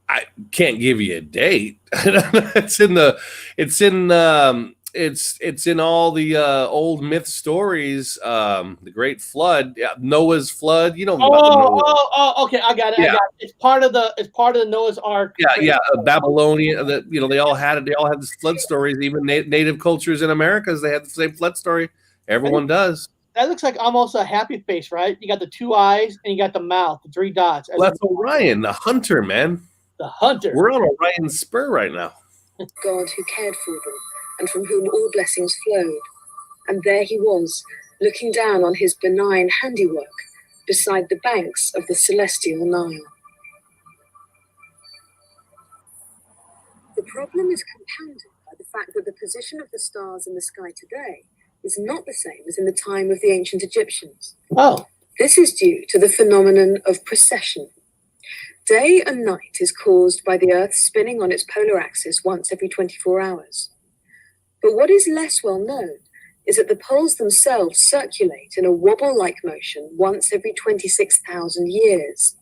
I can't give you a date. It's in all the old myth stories. The Great Flood, Noah's flood. You know about the Noah. Okay, I got it. Yeah. I got it. It's part of the Noah's Ark. Yeah. Babylonia. They all had the flood stories. Even native cultures in America, they had the same flood story. Everyone does. That looks like almost a happy face, right? You got the 2 eyes and you got the mouth, the 3 dots. Well, that's Orion, the hunter, man. The hunter. We're on Orion's spur right now. God who cared for them and from whom all blessings flowed. And there he was, looking down on his benign handiwork beside the banks of the celestial Nile. The problem is compounded by the fact that the position of the stars in the sky today is not the same as in the time of the ancient Egyptians. Oh. This is due to the phenomenon of precession. Day and night is caused by the Earth spinning on its polar axis once every 24 hours. But what is less well known is that the poles themselves circulate in a wobble-like motion once every 26,000 years.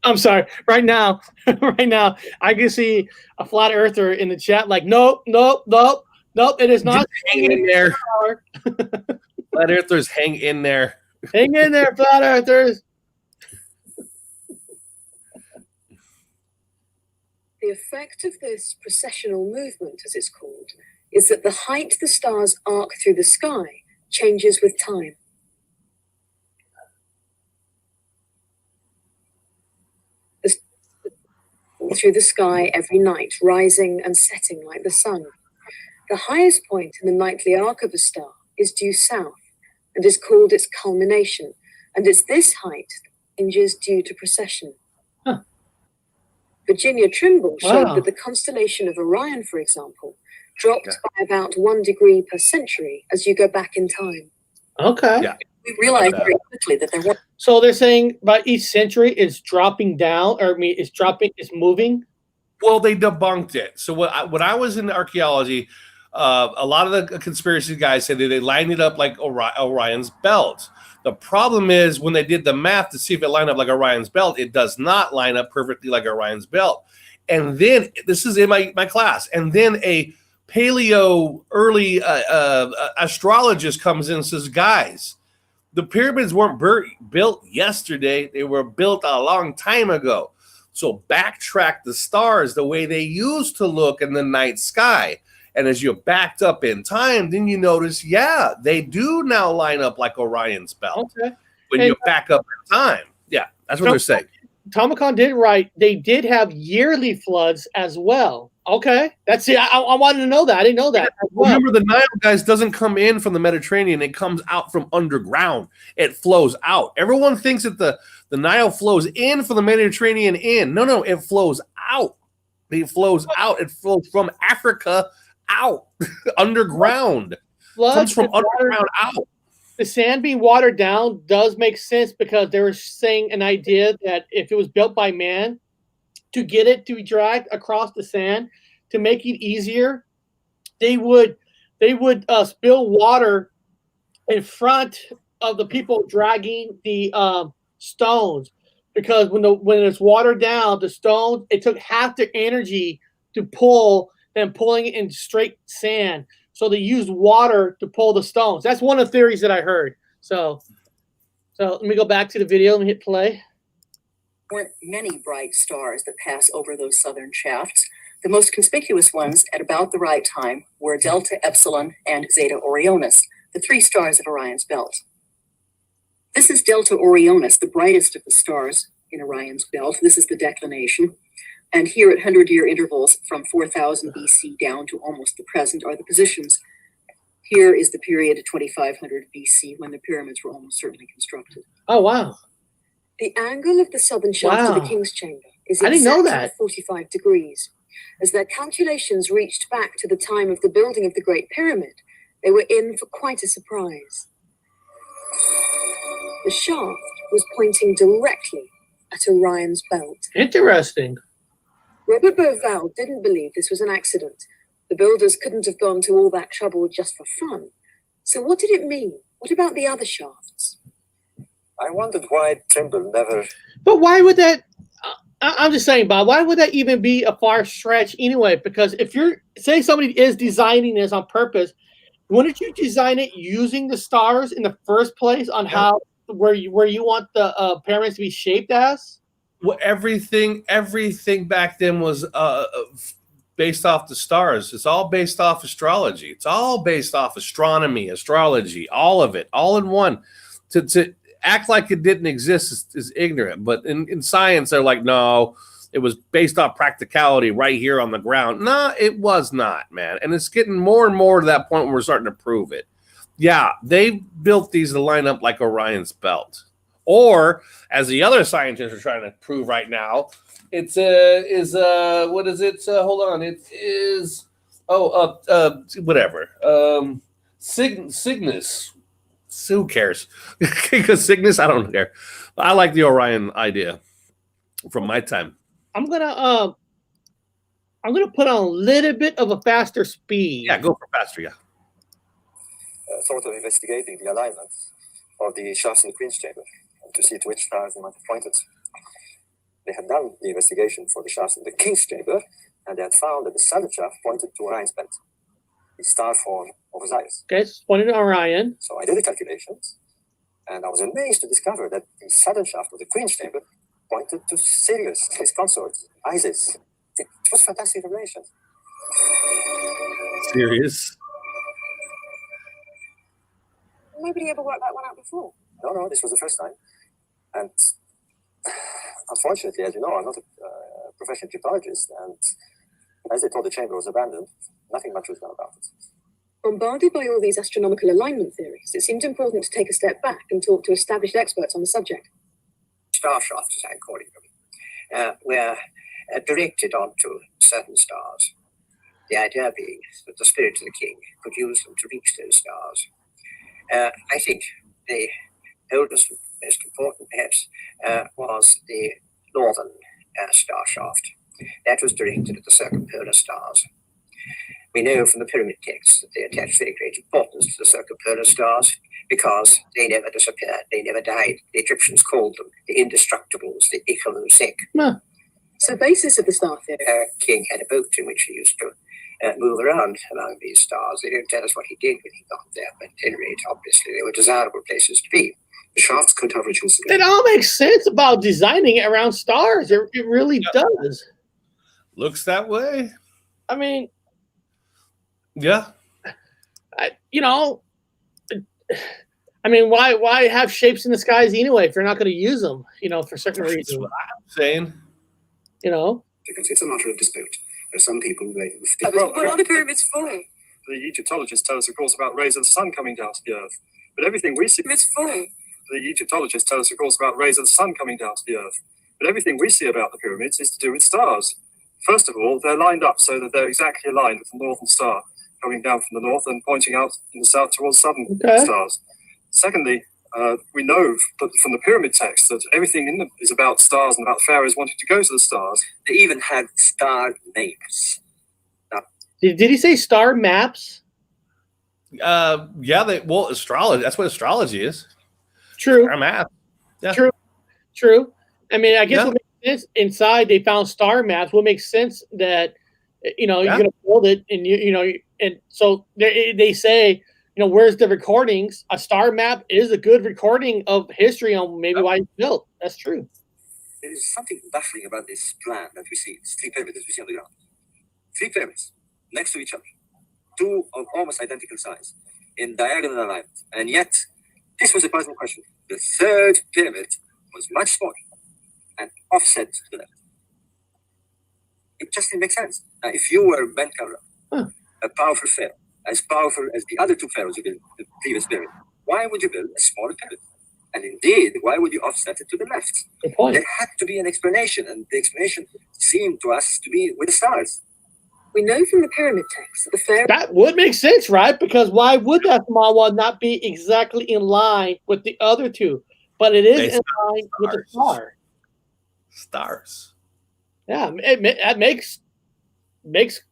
I'm sorry. Right now, I can see a flat earther in the chat like, nope. It is not. Just hang in there. Flat earthers, hang in there. Hang in there, flat earthers. The effect of this precessional movement, as it's called, is that the height the stars arc through the sky changes with time. Through the sky every night, rising and setting like the sun. The highest point in the nightly arc of a star is due south and is called its culmination, and it's this height that changes due to precession. Huh. Virginia Trimble showed Wow. that the constellation of Orion, for example, dropped by about 1 degree per century as you go back in time. Okay. Yeah. We realized very quickly that there were. So they're saying by each century it's dropping down, or it's moving. Well, they debunked it. So when I was in archaeology, a lot of the conspiracy guys said that they lined it up like Orion's belt. The problem is when they did the math to see if it lined up like Orion's belt, it does not line up perfectly like Orion's belt. And then this is in my class. And then a paleo early astrologist comes in and says, guys, the pyramids weren't built yesterday. They were built a long time ago. So backtrack the stars the way they used to look in the night sky. And as you're backed up in time, then you notice, yeah, they do now line up like Orion's belt. Okay. When you back up in time. Yeah, that's what they're saying. Tomicon did right. They did have yearly floods as well. Okay. That's it. I wanted to know that. I didn't know that. Well. Remember, the Nile, guys, doesn't come in from the Mediterranean. It comes out from underground. It flows out. Everyone thinks that the Nile flows in from the Mediterranean in. No, it flows out. It flows out. It flows from Africa out. Underground. It comes from underground out. The sand being watered down does make sense because they were saying an idea that if it was built by man, to get it to be dragged across the sand, to make it easier, they would spill water in front of the people dragging the stones, because when it's watered down, the stones, it took half the energy to pull than pulling it in straight sand. So they used water to pull the stones. That's one of the theories that I heard. So let me go back to the video and hit play. Weren't many bright stars that pass over those southern shafts. The most conspicuous ones at about the right time were Delta Epsilon and Zeta Orionis, the 3 stars of Orion's belt. This is Delta Orionis, the brightest of the stars in Orion's belt. This is the declination. And here at 100-year intervals from 4000 BC down to almost the present are the positions. Here is the period of 2500 BC when the pyramids were almost certainly constructed. Oh, wow. The angle of the southern shaft of Wow. the King's Chamber is I didn't know exactly that. 45 degrees. As their calculations reached back to the time of the building of the Great Pyramid, they were in for quite a surprise. The shaft was pointing directly at Orion's belt. Interesting. Robert Beauval didn't believe this was an accident. The builders couldn't have gone to all that trouble just for fun. So what did it mean? What about the other shafts? I wondered why Trimble never. But why would that? I'm just saying, Bob. Why would that even be a far stretch anyway? Because if you're say somebody is designing this on purpose, wouldn't you design it using the stars in the first place on how where you want the pyramids to be shaped as? Well, everything back then was based off the stars. It's all based off astrology. It's all based off astronomy, astrology, all of it, all in one. To act like it didn't exist is ignorant. But in science, they're like, no, it was based off practicality right here on the ground. No, it was not, man. And it's getting more and more to that point where we're starting to prove it. Yeah, they built these to line up like Orion's belt. Or, as the other scientists are trying to prove right now, it's what is it? Hold on. It is whatever. Cygnus. Who cares? Because Cygnus, I don't care. I like the Orion idea from my time. I'm gonna put on a little bit of a faster speed. Yeah, go for faster. Yeah. Thought of investigating the alignment of the shafts in the Queen's Chamber and to see to which stars they might have pointed. They had done the investigation for the shafts in the King's Chamber, and they had found that the southern shaft pointed to Orion's belt, the star form of Osiris. Okay, it's pointed to Orion. So I did the calculations, and I was amazed to discover that the southern shaft of the Queen's Chamber pointed to Sirius, his consort, Isis. It was fantastic information. Serious. Nobody ever worked that one out before. No, this was the first time. And unfortunately, as you know, I'm not a professional Egyptologist, and as they told the chamber was abandoned, nothing much was done about it. Bombarded by all these astronomical alignment theories, it seemed important to take a step back and talk to established experts on the subject. Star shafts, as I'm calling them, were directed onto certain stars. The idea being that the spirit of the king could use them to reach those stars. I think the oldest and most important, perhaps, was the northern star shaft. That was directed at the circumpolar stars. We know from the pyramid texts that they attach very great importance to the circumpolar stars because they never disappeared, they never died. The Egyptians called them the indestructibles, the Ichilosek. Huh. So basis of the star theory. King had a boat in which he used to move around among these stars. They don't tell us what he did when he got there, but at any rate, obviously, they were desirable places to be. The shafts could have rituals. It all makes sense about designing it around stars. It really does. Looks that way. I mean, Yeah. Why have shapes in the skies anyway if you're not going to use them, for certain That's reasons? what I'm saying. Because it's a matter of dispute. There's some people who What are the pyramids for? The Egyptologists tell us, of course, about rays of the sun coming down to the earth. But everything we see. It's for. The Egyptologists tell us, of course, about rays of the sun coming down to the earth. But everything we see about the pyramids is to do with stars. First of all, they're lined up so that they're exactly aligned with the northern star, coming down from the north and pointing out in the south towards southern stars. Secondly, we know from the pyramid text that everything in them is about stars and about pharaohs wanting to go to the stars. They even had star names. Did he say star maps? Astrology. That's what astrology is. True. Our math. Yeah. True. I mean, I guess Yeah. what makes sense inside they found star maps. What makes sense that you're going to build it, and and so they say, where's the recordings? A star map is a good recording of history on maybe why it's built. That's true. There is something baffling about this plan that we see. It's 3 pyramids that we see on the ground. 3 pyramids next to each other. 2 of almost identical size. in diagonal alignment. And yet, this was a puzzling question. The third pyramid was much smaller and offset to the left. It just didn't make sense. Now, if you were Menkaura, a powerful pharaoh, as powerful as the other two pharaohs who built the previous pyramid, why would you build a smaller pyramid? And indeed, why would you offset it to the left? Good point. There had to be an explanation, and the explanation seemed to us to be with the stars. We know from the pyramid text that the pharaoh That would make sense, right? Because why would that small one not be exactly in line with the other two? But it is in line with the star. Stars. Yeah, that makes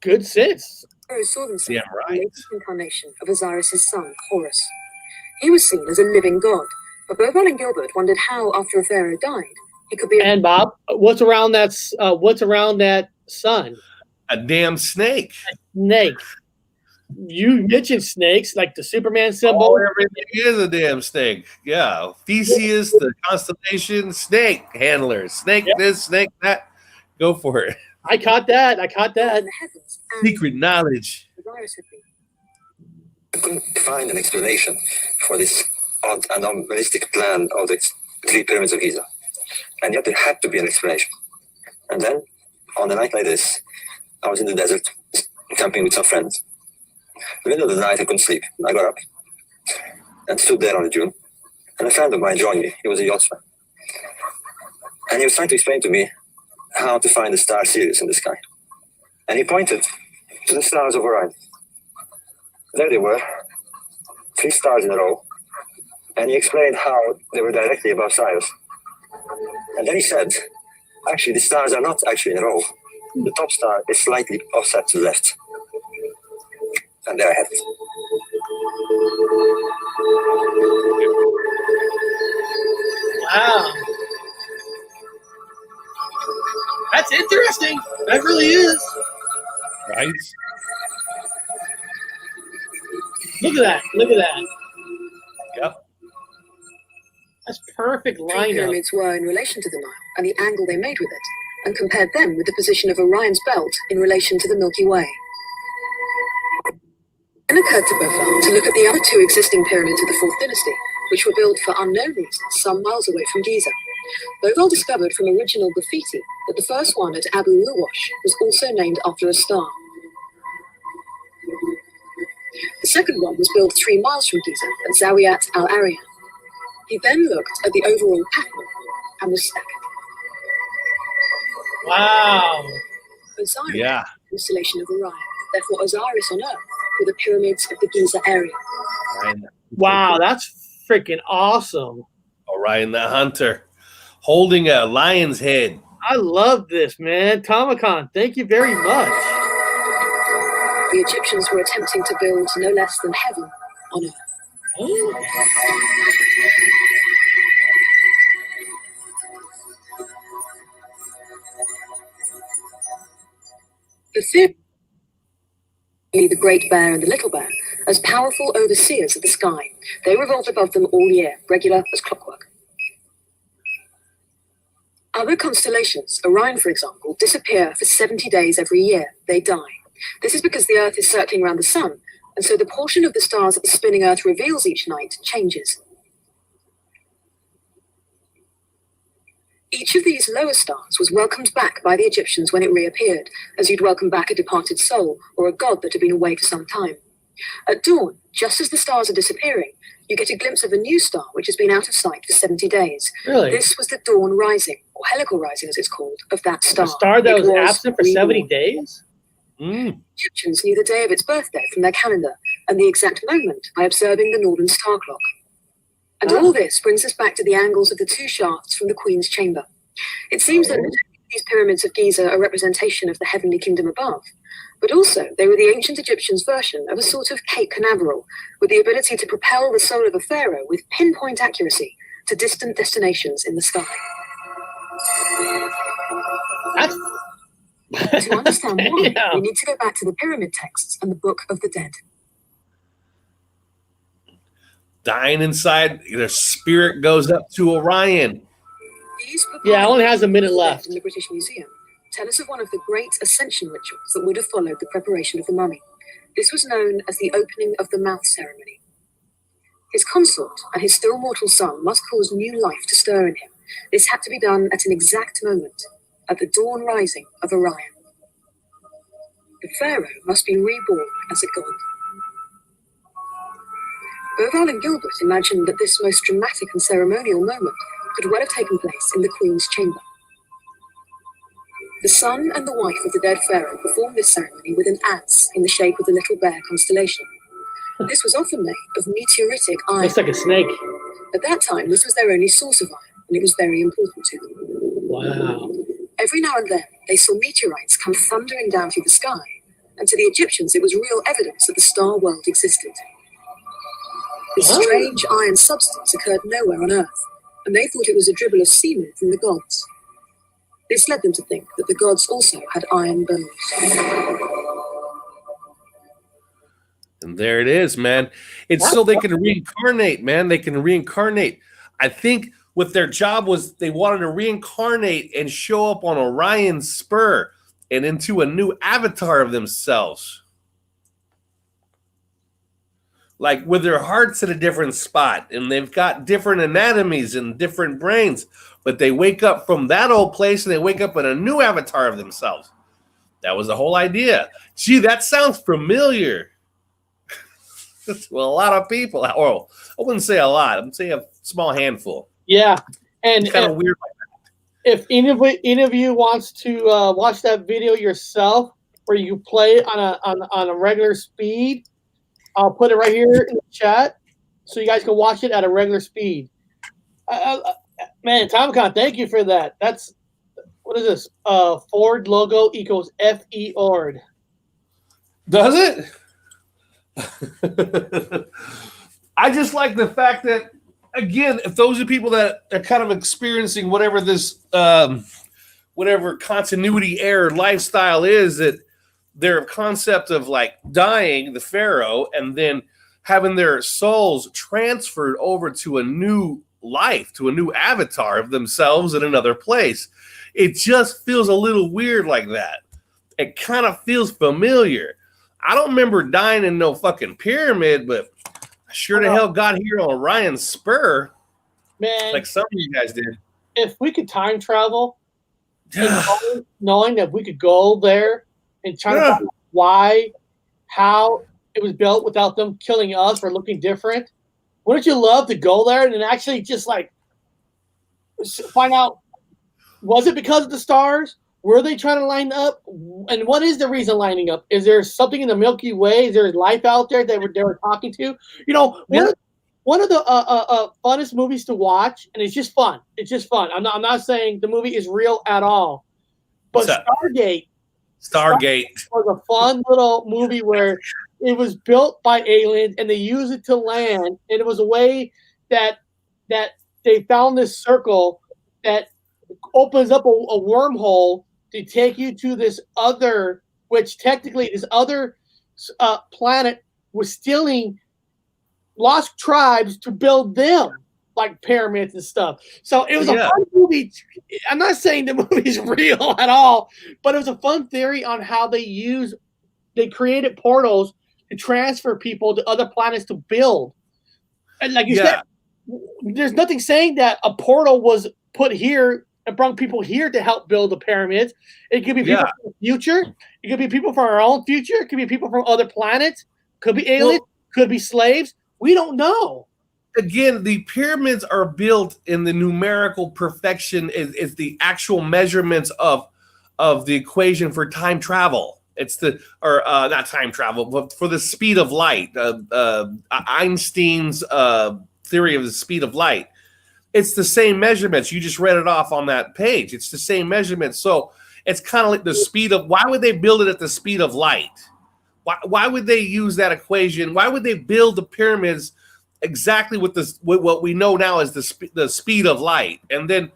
good sense. saw themselves Yeah, as the right. latest incarnation of Osiris' son, Horus. He was seen as a living god, but Bobon and Gilbert wondered how, after a pharaoh died, he could be. And Bob, what's around that sun? A damn snake. Snake. You mentioned snakes, like the Superman symbol. Oh, everything is a damn snake. Yeah. Theseus, the constellation, snake handler. Snake this, snake that. Go for it. I caught that. in the heavens, and Secret knowledge. Osiris had been. I couldn't find an explanation for this odd anomalistic plan of the three pyramids of Giza. And yet there had to be an explanation. And then, on a night like this, I was in the desert, camping with some friends. In the middle of the night, I couldn't sleep. I got up and stood there on the dune. And a friend of mine joined me. He was a yachtsman. And he was trying to explain to me how to find the star Sirius in the sky. And he pointed to the stars of Orion. There they were, 3 stars in a row. And he explained how they were directly above Sirius. And then he said, actually, the stars are not actually in a row. The top star is slightly offset to the left. And there I had it. Wow. That's interesting. That really is. Right? Look at that. Look at that. Yep. That's perfect Three lineup. pyramids were in relation to the Nile and the angle they made with it, and compared them with the position of Orion's belt in relation to the Milky Way. It occurred to Beaufort to look at the other 2 existing pyramids of the 4th dynasty, which were built for unknown reasons some miles away from Giza. Beaufort discovered from original graffiti that the first one at Abu Luwash was also named after a star. The second one was built 3 miles from Giza at Zawiat al-Arian. He then looked at the overall pattern and was staggered. Wow. Osiris, Yeah. constellation of Orion, therefore Osiris on Earth, were the pyramids of the Giza area. Wow, that's freaking awesome. Orion the Hunter. Holding a lion's head. I love this, man. Tomicon, thank you very much. The Egyptians were attempting to build no less than heaven on Earth. The theory, the Great Bear and the Little Bear, as powerful overseers of the sky. They revolve above them all year, regular as clockwork. Other constellations, Orion for example, disappear for 70 days every year. They die. This is because the Earth is circling around the Sun, and so the portion of the stars that the spinning Earth reveals each night changes. Each of these lower stars was welcomed back by the Egyptians when it reappeared, as you'd welcome back a departed soul or a god that had been away for some time. At dawn, just as the stars are disappearing, you get a glimpse of a new star which has been out of sight for 70 days. Really? This was the dawn rising, or helical rising as it's called, of that star. A star that It was absent for 70 reborn. days? Egyptians knew the day of its birthday from their calendar and the exact moment by observing the northern star clock. And all this brings us back to the angles of the 2 shafts from the Queen's chamber. It seems that these pyramids of Giza are a representation of the heavenly kingdom above, but also they were the ancient Egyptians' version of a sort of Cape Canaveral, with the ability to propel the soul of a pharaoh with pinpoint accuracy to distant destinations in the sky. To understand why, we need to go back to the pyramid texts and the Book of the Dead. Dying inside, their spirit goes up to Orion. These Yeah, it only has a minute left. in the British Museum tell us of one of the great Ascension rituals that would have followed the preparation of the mummy. This was known as the opening of the mouth ceremony. His consort and his still mortal son must cause new life to stir in him. This had to be done at an exact moment, at the dawn rising of Orion. The pharaoh must be reborn as a god. Beauval and Gilbert imagined that this most dramatic and ceremonial moment could well have taken place in the Queen's chamber. The son and the wife of the dead pharaoh performed this ceremony with an adze in the shape of the Little Bear constellation. This was often made of meteoritic iron. It's like a snake. At that time, this was their only source of iron, and it was very important to them. Wow. Every now and then, they saw meteorites come thundering down through the sky, and to the Egyptians, it was real evidence that the star world existed. This strange iron substance occurred nowhere on Earth, and they thought it was a dribble of semen from the gods. This led them to think that the gods also had iron bones. And there it is, man. It's so they can reincarnate, man. They can reincarnate. I think what their job was, they wanted to reincarnate and show up on Orion's spur and into a new avatar of themselves. Like with their hearts at a different spot, and they've got different anatomies and different brains, but they wake up from that old place and they wake up in a new avatar of themselves. That was the whole idea. Gee, that sounds familiar to a lot of people. Or I wouldn't say a lot. I'm saying a small handful. Yeah, and it's kind of weird like that. If any of you wants to watch that video yourself, where you play it on a regular speed, I'll put it right here in the chat so you guys can watch it at a regular speed. Man, TomCon, thank you for that. That's, what is this? Ford logo equals FE ORD. Does it? I just like the fact that, again, if those are people that are kind of experiencing whatever this, whatever continuity error lifestyle is, that their concept of like dying, the pharaoh, and then having their souls transferred over to a new life, to a new avatar of themselves in another place. It just feels a little weird like that. It kind of feels familiar. I don't remember dying in no fucking pyramid, but I sure the hell got here on Orion's spur. Man, like some of you guys did. If we could time travel, and knowing that we could go there and try to find out why, how it was built without them killing us or looking different, wouldn't you love to go there and actually just like find out, was it because of the stars? Were they trying to line up? And what is the reason lining up? Is there something in the Milky Way? Is there life out there that they were talking to? You know, one of the funnest movies to watch, and it's just fun. It's just fun. I'm not saying the movie is real at all, but Stargate was a fun little movie where it was built by aliens and they used it to land, and it was a way that they found this circle that opens up a wormhole to take you to this other, which technically this other planet was stealing lost tribes to build them like pyramids and stuff. So it was a fun movie. I'm not saying the movie's real at all, but it was a fun theory on how they created portals to transfer people to other planets to build. And like you said, there's nothing saying that a portal was put here and brought people here to help build the pyramids. It could be people from the future. It could be people from our own future. It could be people from other planets. Could be aliens. Could be slaves. We don't know. Again, the pyramids are built in the numerical perfection. Is the actual measurements of the equation for time travel. It's not time travel, but for the speed of light. Einstein's theory of the speed of light. It's the same measurements. You just read it off on that page. It's the same measurements. So it's kind of like the speed of. Why would they build it at the speed of light? Why would they use that equation? Why would they build the pyramids exactly with what we know now as the speed of light? And then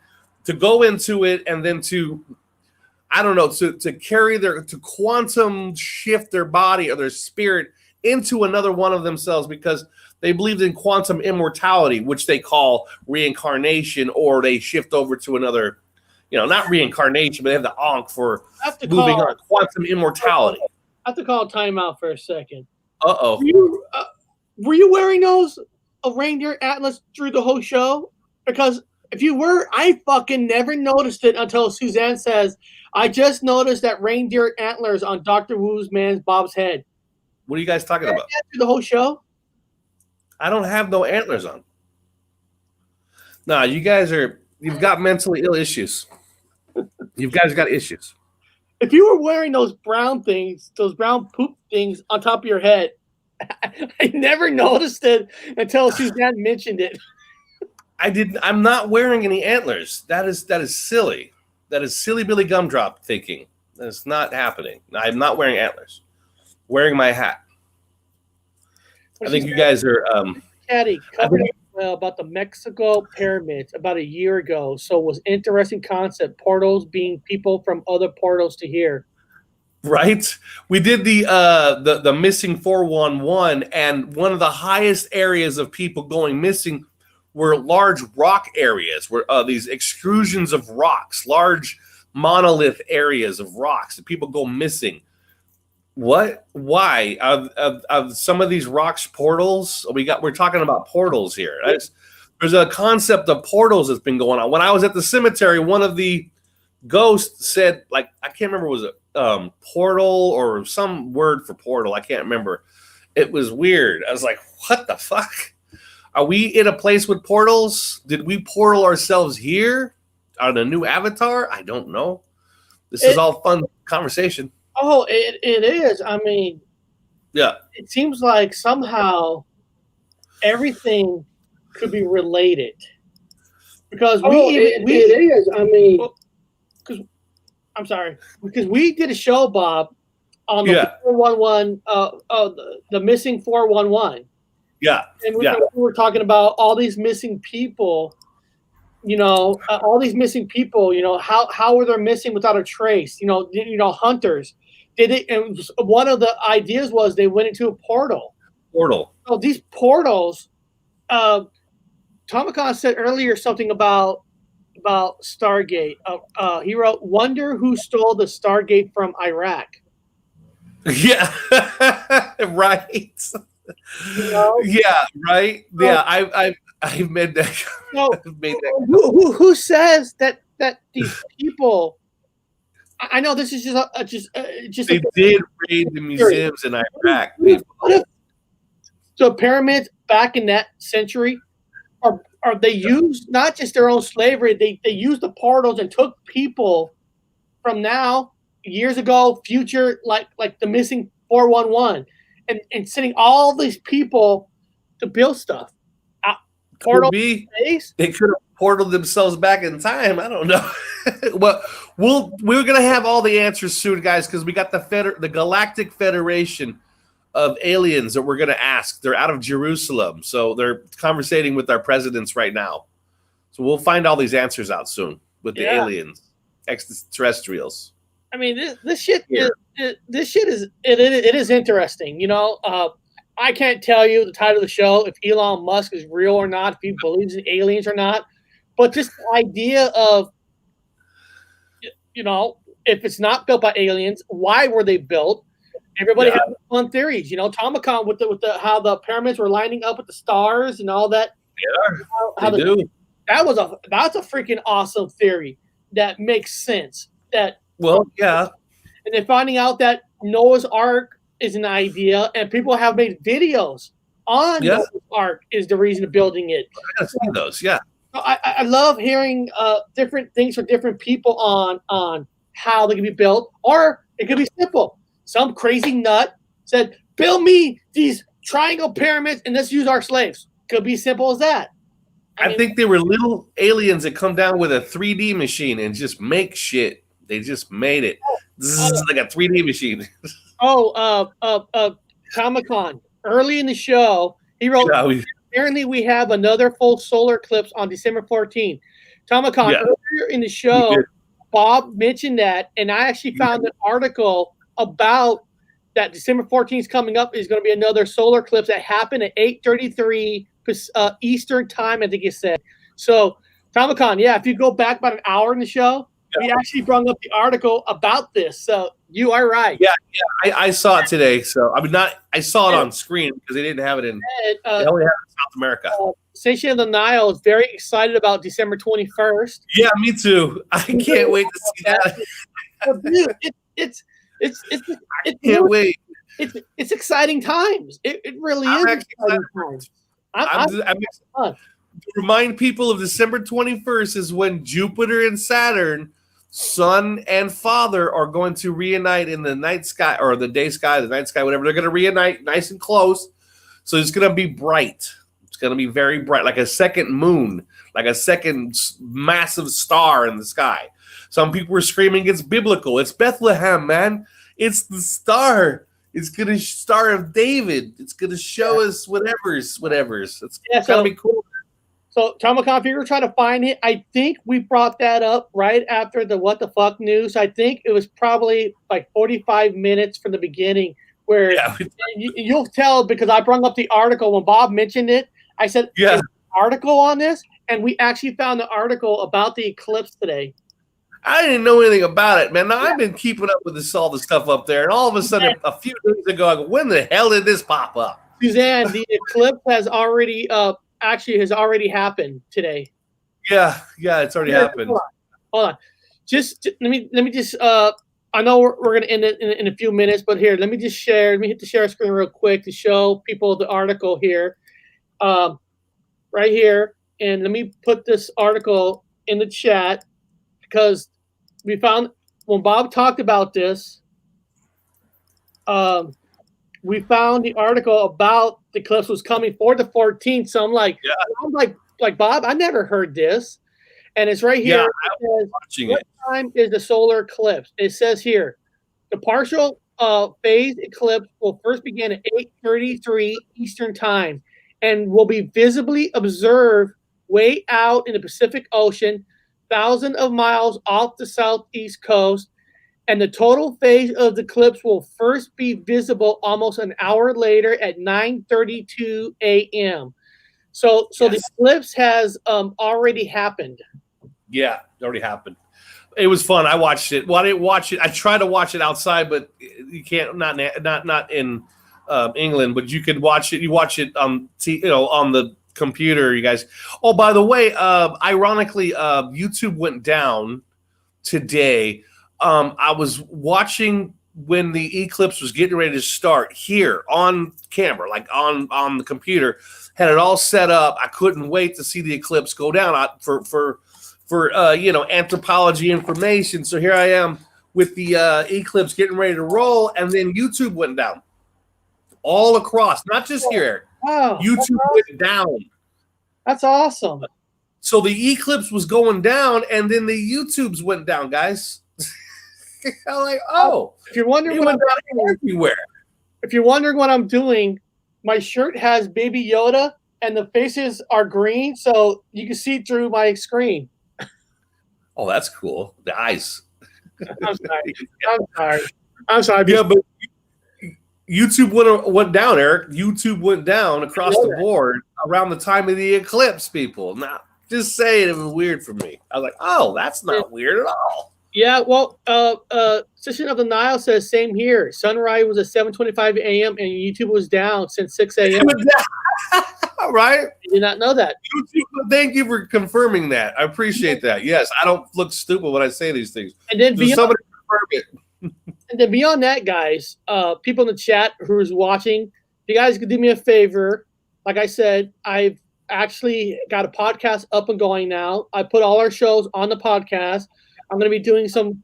to go into it and then to carry to quantum shift their body or their spirit into another one of themselves, because they believed in quantum immortality, which they call reincarnation, or they shift over to another, not reincarnation, but they have the ankh for moving on, quantum immortality. I have to call time out for a second. Uh-oh. Were you wearing those a reindeer antlers through the whole show? Because if you were, I fucking never noticed it until Suzanne says, I just noticed that reindeer antlers on Dr. Wu's man's Bob's head. What are you guys talking about? Through the whole show? I don't have no antlers on. Nah, you've got mentally ill issues. You guys got issues. If you were wearing those brown things, those brown poop things on top of your head, I never noticed it until Suzanne mentioned it. I'm not wearing any antlers. That is silly. That is silly Billy Gumdrop thinking. That's not happening. I'm not wearing antlers. Wearing my hat. I think you guys are. Caddy covered about the Mexico pyramids about a year ago. So it was interesting concept. Portals being people from other portals to here. Right. We did the missing 411, and one of the highest areas of people going missing were large rock areas, where these extrusions of rocks, large monolith areas of rocks, and people go missing. What? Why? Of some of these rocks portals? We're talking about portals here. There's a concept of portals that's been going on. When I was at the cemetery, one of the ghosts said, like, I can't remember, was it portal or some word for portal? I can't remember. It was weird. I was like, what the fuck? Are we in a place with portals? Did we portal ourselves here on a new avatar? I don't know. This is all fun conversation. Oh, it is. I mean, yeah. It seems like somehow everything could be related because it is. I mean, because I'm sorry, because we did a show, Bob, on the 411, the missing 411. Yeah, and we were talking about all these missing people. You know, all these missing people. You know, how were they missing without a trace? You know, hunters. And one of the ideas was they went into a portal. So these portals, Tomicon said earlier something about Stargate. He wrote, "Wonder who stole the Stargate from Iraq." Yeah, right. You know? Yeah, right. Yeah, I've made that. Who says that these people? I know this is just they did raid the museums in Iraq. So pyramids back in that century are they used not just their own slavery, they used the portals and took people from now, years ago, future, like the missing 411 and sending all these people to build stuff. Portal space? They could have portaled themselves back in time. I don't know. Well, we're gonna have all the answers soon, guys, because we got the Galactic Federation of aliens that we're gonna ask. They're out of Jerusalem, so they're conversating with our presidents right now. So we'll find all these answers out soon with the aliens, extraterrestrials. I mean, this shit is interesting. You know, I can't tell you the title of the show if Elon Musk is real or not, if he believes in aliens or not, but just the idea of, you know, if it's not built by aliens, why were they built? Everybody has fun theories. You know, Tomicon with the how the pyramids were lining up with the stars and all that. Yeah, they do. That's a freaking awesome theory that makes sense. And then finding out that Noah's Ark is an idea, and people have made videos on Noah's Ark is the reason of building it. I gotta see those. Yeah, I love hearing different things from different people on how they can be built, or it could be simple. Some crazy nut said, "Build me these triangle pyramids, and let's use our slaves." Could be simple as that. I think they were little aliens that come down with a 3D machine and just make shit. They just made it. Like a 3D machine. Comic-Con. Early in the show, he wrote, apparently we have another full solar eclipse on December 14th. Comic-Con, earlier in the show, Bob mentioned that, and I actually found an article about that December 14th is coming up. Is going to be another solar eclipse that happened at 8:33 Eastern time, I think you said. So, Comic-Con, if you go back about an hour in the show, we actually brought up the article about this. So you are right. Yeah, I saw it today. So I mean, I saw it on screen because they didn't have it in. They only have it in South America. Ascension of the Nile is very excited about December 21st. Yeah, me too. I can't wait to see that. Dude, it's Can't wait. It's exciting times. It really is exciting times. I'm to remind people of December 21st is when Jupiter and Saturn, Sun and Father, are going to reunite in the night sky or the day sky, the night sky, whatever. They're going to reunite nice and close. So it's going to be bright. It's going to be very bright, like a second moon, like a second massive star in the sky. Some people were screaming it's biblical. It's Bethlehem, man. It's the star. It's gonna Star of David. It's gonna show us whatever's. It's gonna be cool. So, Tomahawk, if you were trying to find it, I think we brought that up right after the What the Fuck news. I think it was probably like 45 minutes from the beginning where you'll tell because I brought up the article when Bob mentioned it. I said, "Yeah, an article on this," and we actually found the article about the eclipse today. I didn't know anything about it, man. Now, I've been keeping up with all the stuff up there, and all of a sudden, a few days ago, I go, when the hell did this pop up? Suzanne, the eclipse has already happened today. Yeah, it's already happened. Hold on. Just let me just I know we're gonna end it in a few minutes, but here, let me just share. Let me hit the share screen real quick to show people the article here. Right here, and let me put this article in the chat because we found when Bob talked about this, we found the article about the eclipse was coming for the 14th. So I'm like, like Bob, I never heard this, and it's right here. Yeah, it says, what time is the solar eclipse? It says here, the partial phase eclipse will first begin at 8:33 Eastern Time, and will be visibly observed way out in the Pacific Ocean, thousands of miles off the southeast coast, and the total phase of the eclipse will first be visible almost an hour later at 9:32 a.m. So the eclipse has already happened. Yeah, it already happened. It was fun. I watched it. Well, I didn't watch it. I tried to watch it outside, but you can't. Not in England, but you could watch it. You watch it on on the computer, you guys. Oh, by the way, ironically, YouTube went down today. I was watching when the eclipse was getting ready to start here on camera, like on the computer, had it all set up. I couldn't wait to see the eclipse go down for anthropology information. So here I am with the eclipse getting ready to roll, and then YouTube went down all across, not just here, Eric. Wow, YouTube went down. That's awesome. So the eclipse was going down, and then the YouTubes went down, guys. I'm like, if you're wondering what I'm doing everywhere. If you're wondering what I'm doing, my shirt has Baby Yoda, and the faces are green, so you can see through my screen. Oh, that's cool. The eyes. I'm sorry. Yeah, but YouTube went down, Eric. YouTube went down across the board around the time of the eclipse, people. Now, just saying, it was weird for me. I was like, oh, that's not weird at all. Yeah, well, Ascension of the Nile says same here. Sunrise was at 7:25 a.m. and YouTube was down since 6 a.m. Right? I did not know that. YouTube, thank you for confirming that. I appreciate that. Yes, I don't look stupid when I say these things. And then somebody confirm it. And then beyond that, guys, people in the chat who's watching, you guys could do me a favor. Like I said, I've actually got a podcast up and going now. I put all our shows on the podcast. I'm going to be doing some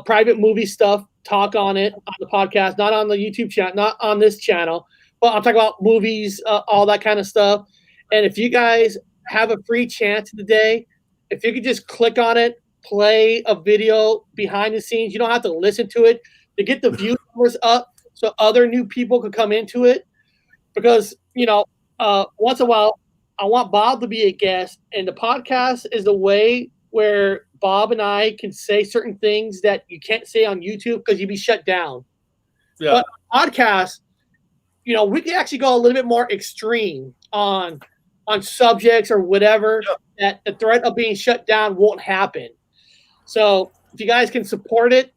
private movie stuff, talk on it on the podcast, not on the YouTube channel, not on this channel, but I'm talking about movies, all that kind of stuff. And if you guys have a free chance today, if you could just click on it, play a video behind the scenes. You don't have to listen to it to get the view numbers up so other new people could come into it. Because, once in a while, I want Bob to be a guest, and the podcast is the way where Bob and I can say certain things that you can't say on YouTube because you'd be shut down. Yeah. But podcast, we can actually go a little bit more extreme on subjects or whatever that the threat of being shut down won't happen. So if you guys can support it,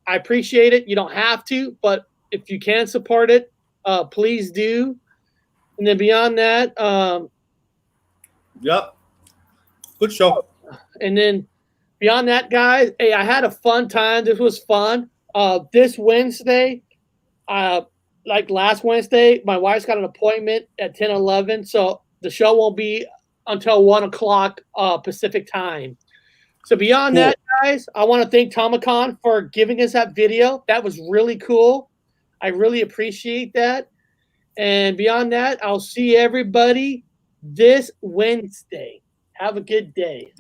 I appreciate it. You don't have to, but if you can support it, please do. And then beyond that, Yep. Good show. and then beyond that, guys, hey, I had a fun time. This was fun. This Wednesday, like last Wednesday, my wife's got an appointment at 10:11, so the show won't be until 1 o'clock Pacific time. So beyond that, guys, I want to thank Tomicon for giving us that video. That was really cool. I really appreciate that. And beyond that, I'll see everybody this Wednesday. Have a good day.